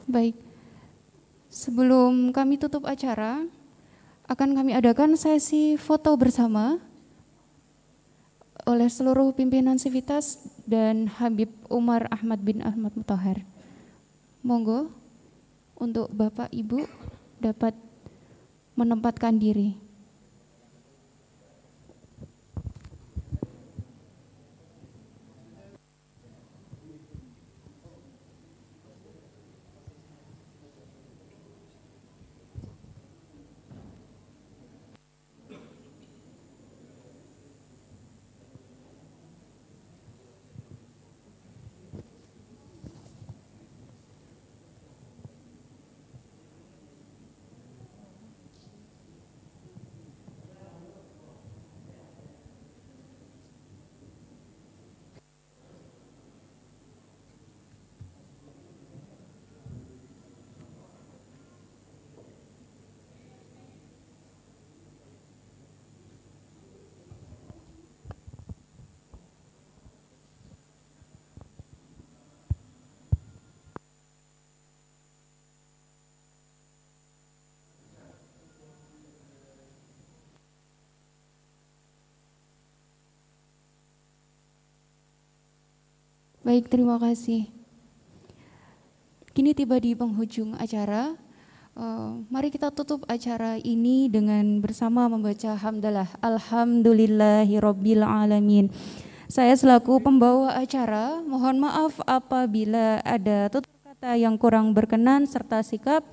[SPEAKER 1] Baik, sebelum kami tutup acara, akan kami adakan sesi foto bersama oleh seluruh pimpinan Sivitas dan Habib Umar Ahmad bin Ahmad Mutahhar. Monggo untuk Bapak Ibu dapat menempatkan diri. Baik, terima kasih. Kini tiba di penghujung acara. Mari kita tutup acara ini dengan bersama membaca hamdalah. Alhamdulillahirabbil alamin. Saya selaku pembawa acara, mohon maaf apabila ada tutur kata yang kurang berkenan serta sikap.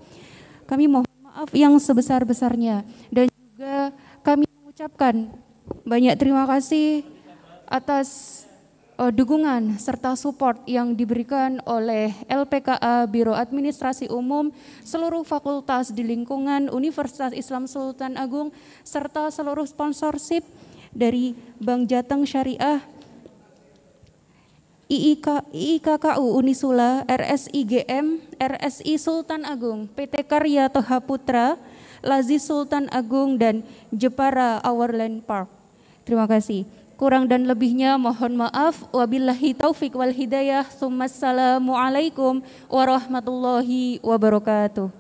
[SPEAKER 1] Kami mohon maaf yang sebesar-besarnya dan juga kami mengucapkan banyak terima kasih atas dukungan serta support yang diberikan oleh LPKA Biro Administrasi Umum, seluruh fakultas di lingkungan Universitas Islam Sultan Agung, serta seluruh sponsorship dari Bank Jateng Syariah, IIKKU Unisula, RSIGM, RSI Sultan Agung, PT Karya Toha Putra, Lazi Sultan Agung, dan Jepara Our Land Park. Terima kasih. Kurang dan lebihnya mohon maaf. Wabillahi taufik wal hidayah. Assalamualaikum warahmatullahi wabarakatuh.